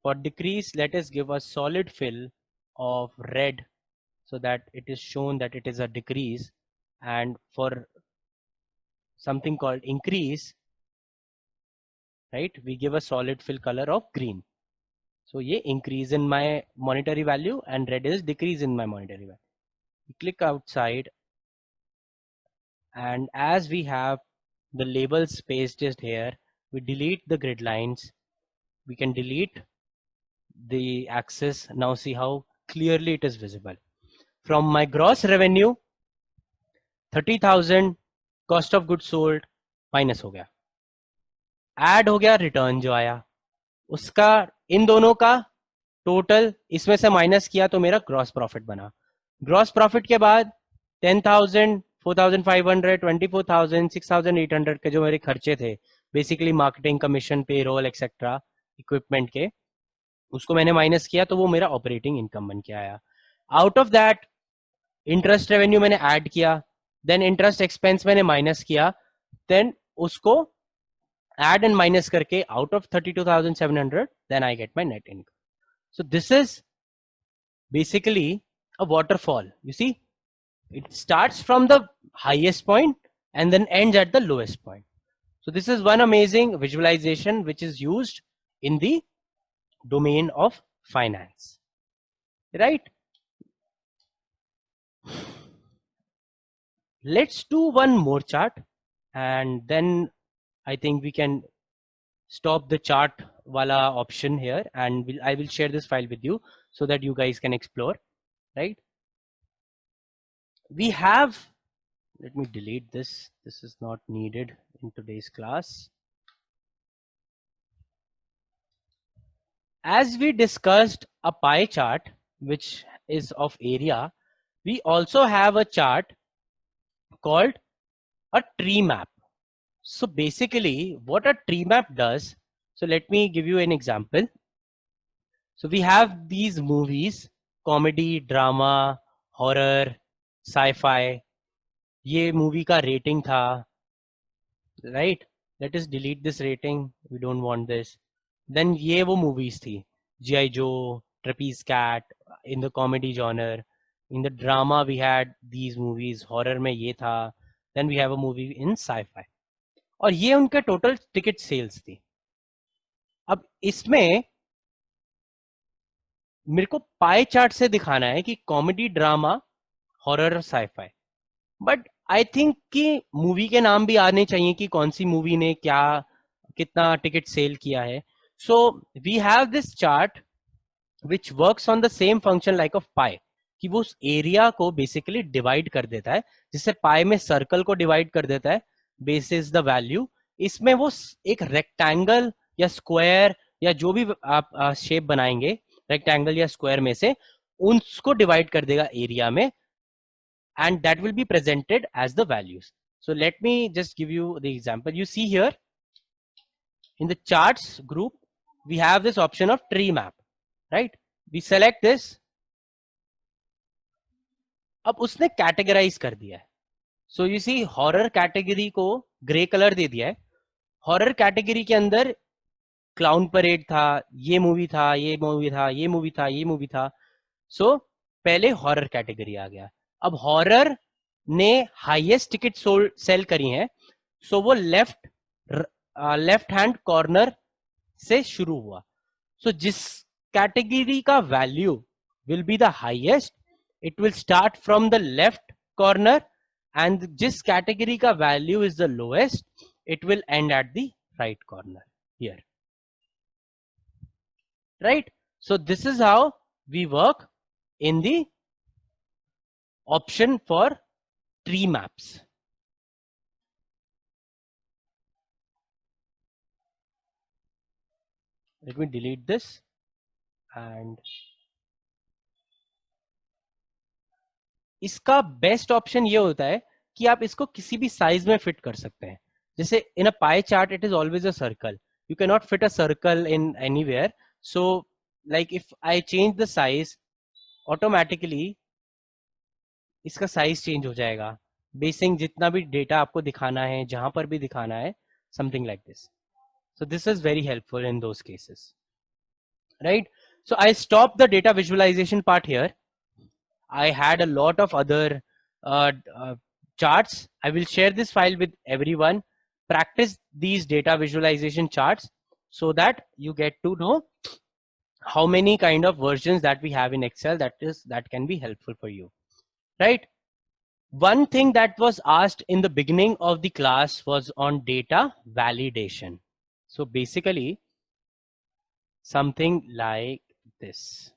For decrease, let us give a solid fill of red so that it is shown that it is a decrease. And for something called increase, right, we give a solid fill color of green. So ये increase in my monetary value and red is decrease in my monetary value. We click outside, and as we have the labels pasted here, we delete the grid lines. We can delete the axis. Now see how clearly it is visible. From my gross revenue, 30,000 cost of goods sold minus हो गया, add हो गया return जो आया, उसका इन दोनों का total इसमें से माइनस किया तो मेरा ग्रॉस प्रॉफिट बना. ग्रॉस प्रॉफिट के बाद 10,000, 4,500, 24,000, 6,800 के जो मेरे खर्चे थे, basically marketing, commission, payroll etcetera, equipment के, उसको मैंने माइनस किया तो वो मेरा ऑपरेटिंग इनकम बन के आया. Out of that interest revenue मैंने ऐड किया, देन इंटरेस्ट एक्सपेंस मैंने माइनस किया, देन उसको add and minus करके out of 32,700 then I get my net income. So this is basically a waterfall. You see, it starts from the highest point and then ends at the lowest point. So this is one amazing visualization which is used in the domain of finance, right? Let's do one more chart and then I think we can stop the chart wala option here, and I will share this file with you so that you guys can explore, right? We have, let me delete this. This is not needed in today's class. As we discussed a pie chart, which is of area, we also have a chart called a tree map. So basically what a tree map does, so let me give you an example. So we have these movies, comedy, drama, horror, sci-fi. ये movie का rating था, right? Let us delete this rating. We don't want this. Then ये वो movies थी, G.I. Joe, Trapeze Cat, in the comedy genre. In the drama we had these movies. Horror में ये था. Then we have a movie in sci-fi. और ये उनका total ticket sales थी. अब इसमें मेरे को पाई चार्ट से दिखाना है कि comedy, drama, horror, sci-fi. But I think कि मूवी के नाम भी आने चाहिए कि कौन सी मूवी ने क्या कितना टिकट सेल किया है. So we have this chart which works on the same function like of pie, कि वो उस एरिया को बेसिकली डिवाइड कर देता है, जिससे पाई में सर्कल को डिवाइड कर देता है बेसिस द वैल्यू. इसमें वो एक रेक्टेंगल या स्क्वायर या जो भी आप शेप बनाएंगे रेक्टेंगल या स्क्वायर में से, उसको डिवाइड कर देगा एरिया में, and that will be presented as the values. So let me just give you the example. You see here in the charts group we have this option of tree map, right? We select this. अब उसने categorise कर दिया है. So you see horror category को grey colour दे दिया है. Horror category के अंदर क्लाउन परेड था, ये मूवी था, ये मूवी था, ये मूवी था, ये मूवी था. सो पहले हॉरर कैटेगरी आ गया. अब हॉरर ने हाईएस्ट टिकट सेल करी हैं, सो वो लेफ्ट हैंड कॉर्नर से शुरू हुआ. सो जिस कैटेगरी का value will be the highest, it will start from the left corner, and जिस कैटेगरी का value is the lowest, it will and at the right corner here, right? So this is how we work in the option for tree maps. Let me delete this. And इसका best option ये होता है कि आप इसको किसी भी size में फिट कर सकते हैं. जैसे in a pie chart it is always a circle, you cannot fit a circle in anywhere. So like if I change the size, automatically इसका साइज चेंज हो जाएगा बेसिंग जितना भी डेटा आपको दिखाना है, जहां पर भी दिखाना है, something like this. So this is very helpful in those cases, right? So I stopped the data visualization part here. I had a lot of other charts. I will share this file with everyone. Practice these data visualization charts so that you get to know how many kind of versions that we have in Excel that can be helpful for you, right? One thing that was asked in the beginning of the class was on data validation. So basically something like this.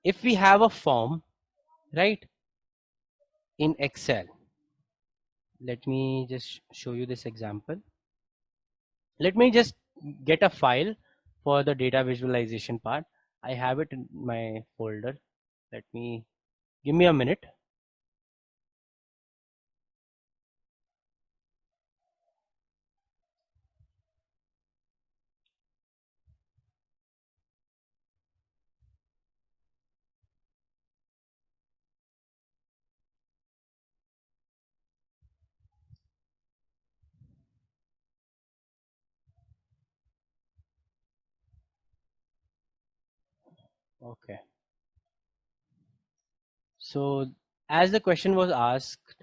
If we have a form, right, in Excel, let me just show you this example. Let me just get a file for the data visualization part. I have it in my folder. Let me, give me a minute. Okay. So as the question was asked,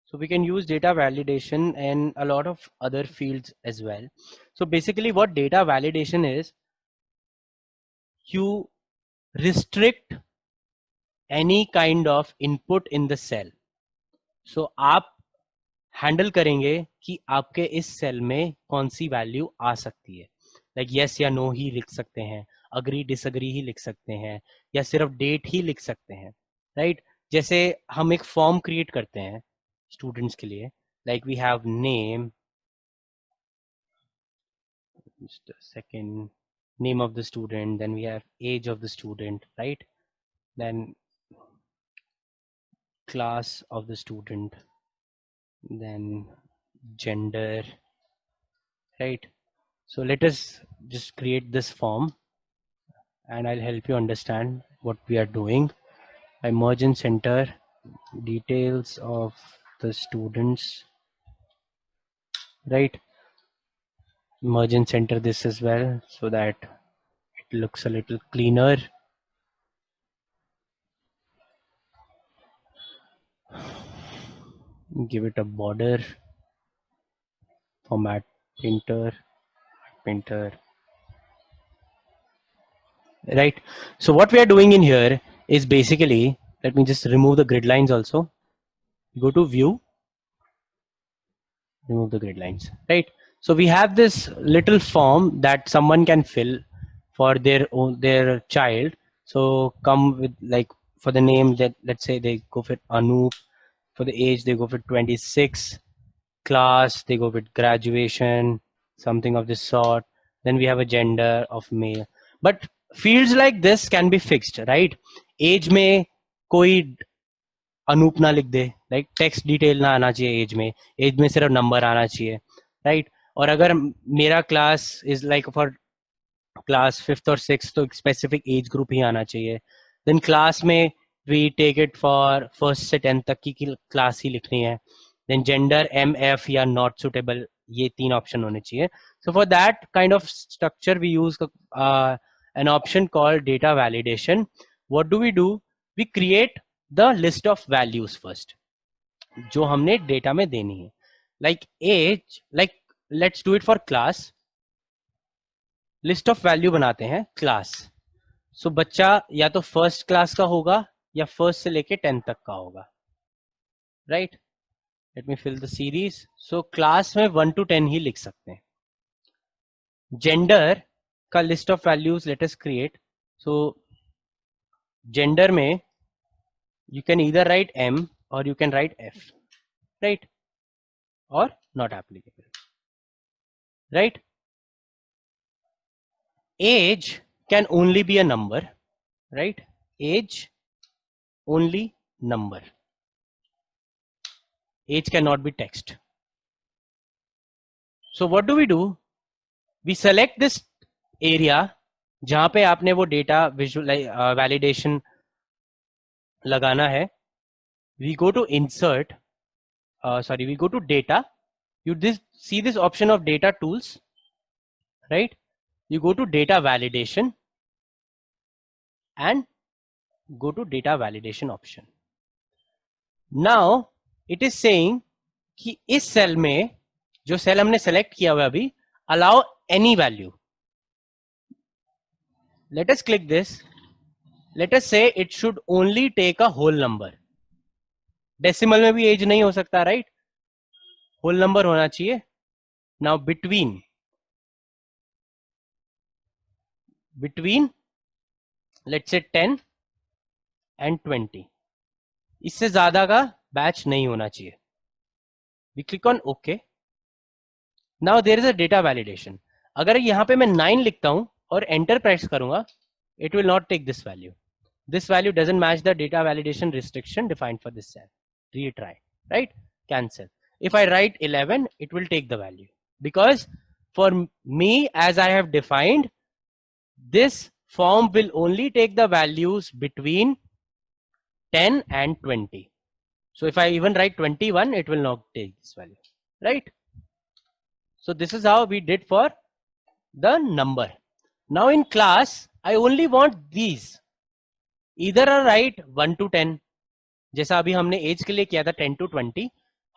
so we can use data validation and a lot of other fields as well. So basically what data validation is, you restrict any kind of input in the cell. So आप handle करेंगे कि आपके इस cell में कौन सी value आ सकती है, like yes या नो ही लिख सकते हैं, अग्री डिसअग्री ही लिख सकते हैं, या सिर्फ डेट ही लिख सकते हैं, राइट? जैसे हम एक फॉर्म क्रिएट करते हैं स्टूडेंट्स के लिए, like we have name, just a second, name of the student, then we have age of the student, right? Then class of the student, then gender, right? So let us just create this form and I'll help you understand what we are doing. I merge and center details of the students, right? Merge and center this as well so that it looks a little cleaner. Give it a border, format painter, right? So what we are doing in here is basically, let me just remove the grid lines also. Go to view, remove the grid lines, right? So we have this little form that someone can fill for their child. So come with, like, for the name, that let's say they go for Anup, for the age they go for 26, class they go with graduation, something of this sort. Then we have a gender of male, but fields like this can be fixed, right? Age में कोई अनूप ना लिख दे, like text detail ना आना चाहिए as में सिर्फ number आना चाहिए, राइट? और अगर मेरा class is like for class 5th और 6th तो स्पेसिफिक एज ग्रुप ही आना चाहिए. देन क्लास में we take it for 1st से 10th तक की क्लास ही लिखनी है. देन जेंडर MF या नॉट सुटेबल, ये 3 ऑप्शन होने चाहिए. So for that kind of structure we use an option called data validation. What do? We create the list of values first जो हमने डेटा में देनी है, like age, like let's do it for class. List of value बनाते हैं class. सो बच्चा या तो फर्स्ट क्लास का होगा या फर्स्ट से लेके 10th तक का होगा, राइट? Let me fill the series. So class में 1 to 10 ही लिख सकते हैं. जेंडर का list of values let us create. So gender में you can either write M or you can write F, right? Or not applicable, right? Age can only be a number, right? Age only number. Age cannot be text. So what do? We select this area जहां पे आपने वो data validation लगाना है. We go to insert, we go to data. You see this option of data tools, right? You go to data validation and go to data validation option. Now it is saying कि इस cell में जो cell हमने select किया हुआ अभी, allow any value. Let us click this. Let us say it should only take a whole number. Decimal में भी एज नहीं हो सकता, राइट? होल नंबर होना चाहिए. Now between let's say 10 and 20, इससे ज्यादा का बैच नहीं होना चाहिए. We click on OK. Now there is a data validation. अगर यहाँ पे मैं 9 लिखता हूं और एंटर प्रेस करूंगा, it will not take this value. This value doesn't match the data validation restriction defined for this cell. Retry, right? Cancel. If I write 11, it will take the value, because for me, as I have defined, this form will only take the values between 10 and 20. So if I even write 21, it will not take this value, right? So this is how we did for the number. Now in class, I only want these. either are right 1 to 10, जैसा अभी हमने as के लिए किया था 10 to 20,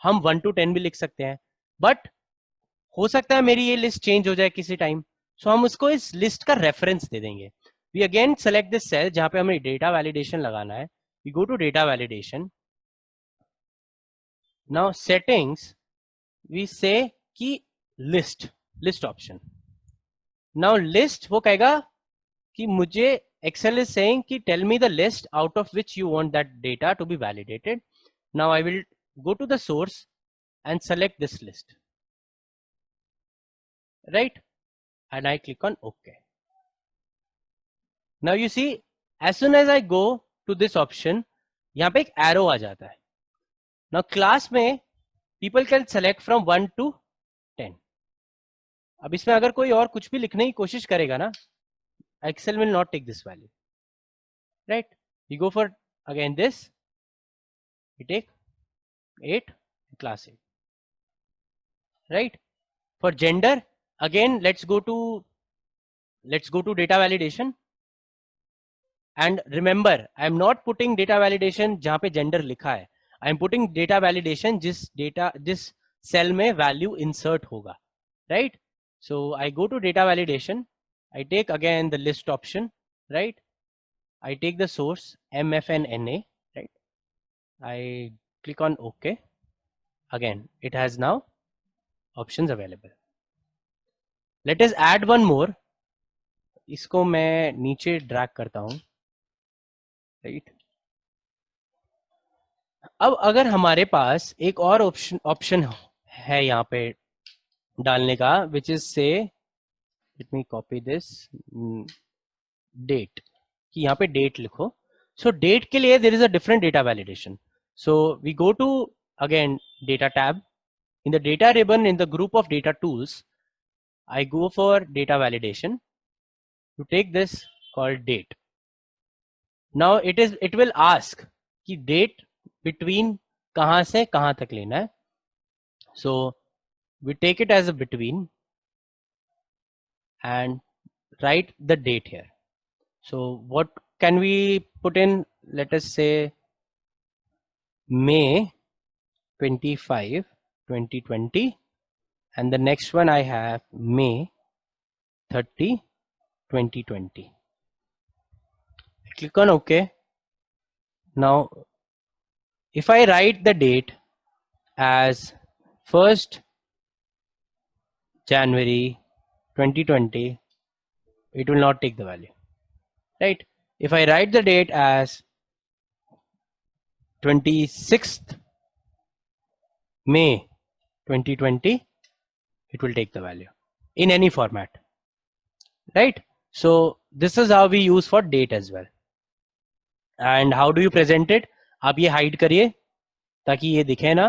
हम 1 to 10 भी लिख सकते हैं, बट हो सकता है मेरी ये लिस्ट चेंज हो जाए किसी टाइम, सो हम उसको इस लिस्ट का रेफरेंस दे देंगे. We again select this cell जहां पे हमें डेटा वैलिडेशन लगाना है. We go to data validation. Now settings, we say कि लिस्ट ऑप्शन. नाउ लिस्ट वो कहेगा कि मुझे Excel is saying कि tell me the list out of which you want that data to be validated. Now I will go to the source and select this list, right? And I click on OK. Now you see, as soon as I go to this option, यहाँ पे एक arrow आ जाता है. Now class में people can select from 1 to 10. अब इसमें अगर कोई और कुछ भी लिखने की कोशिश करेगा ना, Excel will not take this value, right? We go for again this, we take 8, class 8, right? For gender, again let's go to data validation, and remember I am not putting data validation जहां पे gender लिखा है. I am putting data validation जिस cell में value insert होगा, right? So I go to data validation, I take again the list option, right? I take the source MFNNA, right? I click on OK. Again, it has now options available. Let us add one more. इसको मैं नीचे drag करता हूं, right? अब अगर हमारे पास एक और ऑप्शन है यहाँ पे डालने का, which is say, let me copy this, date, कि यहाँ पे डेट लिखो. सो डेट के लिए there is a different data validation. So we go to again data tab. In the data ribbon, in the group of data tools, I go for data validation to take this called date. Now it will ask कि date between कहाँ से कहाँ तक लेना है. So we take it as a between and write the date here. So what can we put in? Let us say May 25, 2020, and the next one I have May 30, 2020. Click on OK. Now if I write the date as 1st January 2020, it will not take the value, right? If I write the date as 26th May 2020, it will take the value in any format, right? So this is how we use for date as well. And how do you present it? आप ये hide करिए ताकि ये दिखे ना,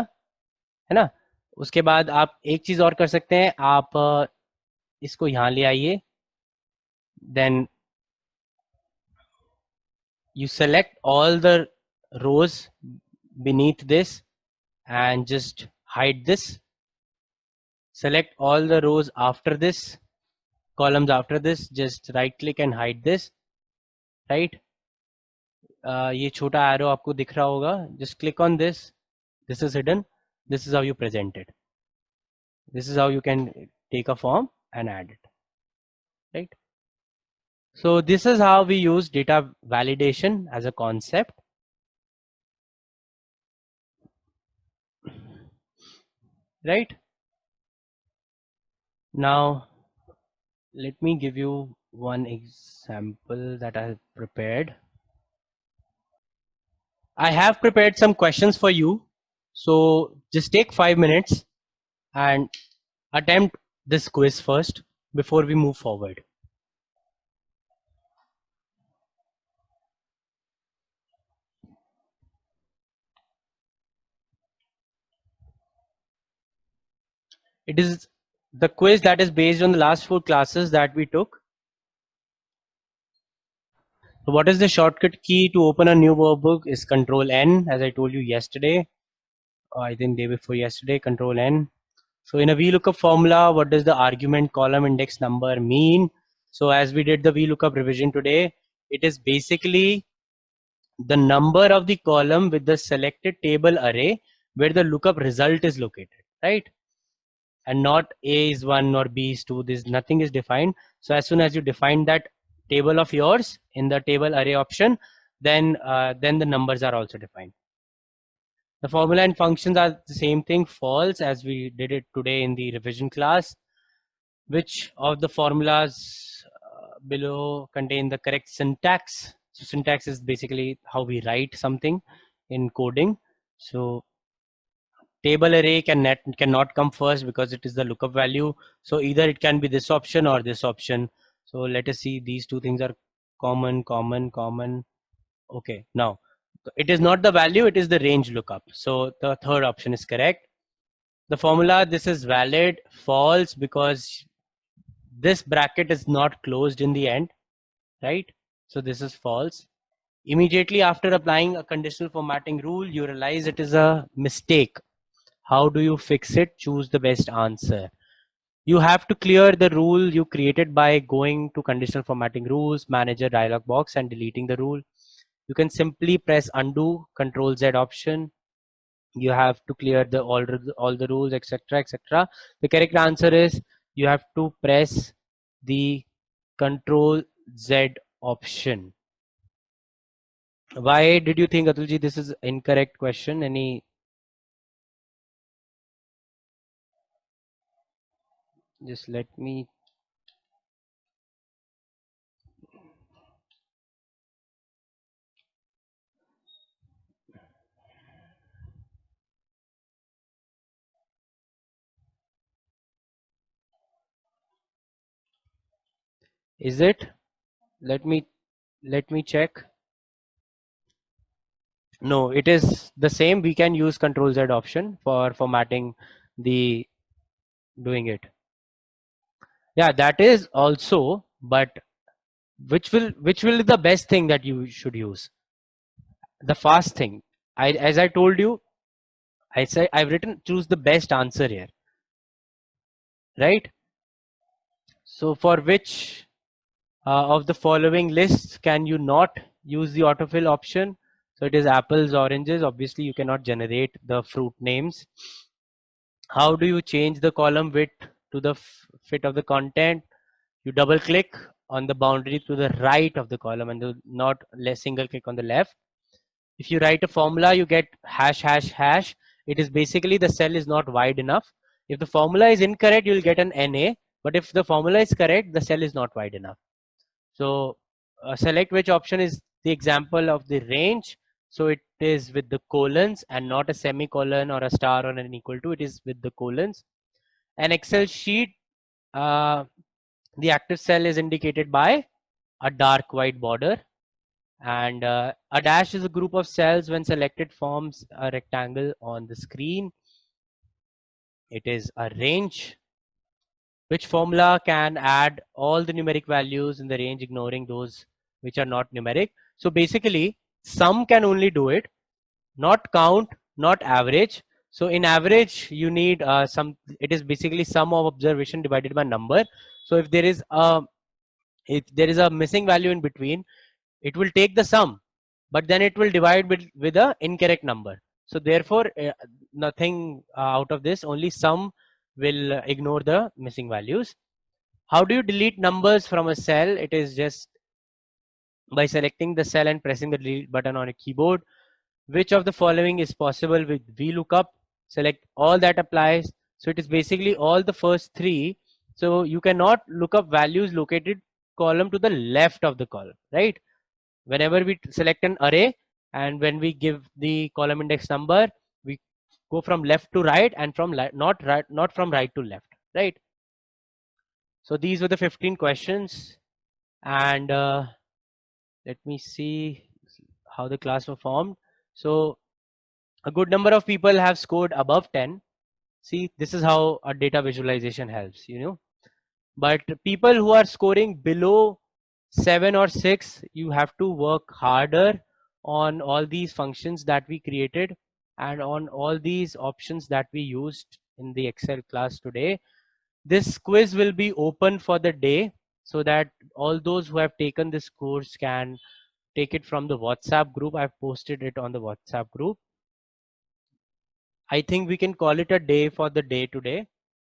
है ना? उसके बाद आप एक चीज और कर सकते हैं, आप इसको यहाँ ले आइए, then you select all the rows beneath this and just hide this. Select all the rows after this, columns after this, just right click and hide this, right? ये छोटा arrow आपको दिख रहा होगा, just click on this. This is hidden. This is how you present it. This is how you can take a form and add it, right? So this is how we use data validation as a concept. Right? Now let me give you one example that I have prepared. I have prepared some questions for you, so just take 5 minutes and attempt this quiz first before we move forward. It is the quiz that is based on the last 4 classes that we took. So what is the shortcut key to open a new workbook? Is Control N, as I told you yesterday, I think day before yesterday, Control N. So in a VLOOKUP formula, what does the argument column index number mean? So as we did the VLOOKUP revision today, it is basically the number of the column with the selected table array where the lookup result is located, right? And not A is 1 or B is 2. This nothing is defined. So as soon as you define that table of yours in the table array option, then the numbers are also defined. The formula and functions are the same thing, false, as we did it today in the revision class. Which of the formulas below contain the correct syntax? So syntax is basically how we write something in coding. So table array cannot come first because it is the lookup value. So either it can be this option or this option. So let us see, these two things are common, common, common. Okay, now it is not the value, it is the range lookup. So the third option is correct. The formula, this is valid, false, because this bracket is not closed in the end, right? So this is false. Immediately after applying a conditional formatting rule, you realize it is a mistake. How do you fix it? Choose the best answer. You have to clear the rule you created by going to conditional formatting rules, manager dialog box, and deleting the rule. You can simply press undo, Control Z option. You have to clear all the rules, etc., etc. The correct answer is you have to press the Control Z option. Why did you think, Atulji, this is incorrect question? Any? Just let me. Is it? Let me check. No, it is the same. We can use Control Z option for formatting the doing it. Yeah, that is also, but which will be the best thing that you should use? The fast thing. As I told you, I said I've written choose the best answer here, right? So for which of the following lists can you not use the autofill option? So it is apples, oranges. Obviously, you cannot generate the fruit names. How do you change the column width to the fit of the content? You double click on the boundary to the right of the column and not single click on the left. If you write a formula, you get hash, hash, hash. It is basically the cell is not wide enough. If the formula is incorrect, you'll get an NA. But if the formula is correct, the cell is not wide enough. So select which option is the example of the range. So it is with the colons and not a semicolon or a star or an equal to. It is with the colons. An Excel sheet, the active cell is indicated by a dark white border. And a dash is a group of cells when selected forms a rectangle on the screen. It is a range. Which formula can add all the numeric values in the range ignoring those which are not numeric? So basically, sum can only do it, not count, not average. So in average, you need it is basically sum of observation divided by number. So if there is a missing value in between, it will take the sum, but then it will divide with a incorrect number. So therefore, nothing out of this, only sum will ignore the missing values. How do you delete numbers from a cell? It is just by selecting the cell and pressing the delete button on a keyboard. Which of the following is possible with VLOOKUP? Select all that applies. So it is basically all the first three. So you cannot look up values located column to the left of the column, right? Whenever we select an array and when we give the column index number, we go from left to right and from not from right to left, right? So these were the 15 questions, and let me see how the class performed. So a good number of people have scored above 10. See, this is how a data visualization helps, but people who are scoring below 7 or 6, you have to work harder on all these functions that we created and on all these options that we used in the Excel class today. This quiz will be open for the day so that all those who have taken this course can take it from the WhatsApp group. I've posted it on the WhatsApp group. I think we can call it a day for the day today.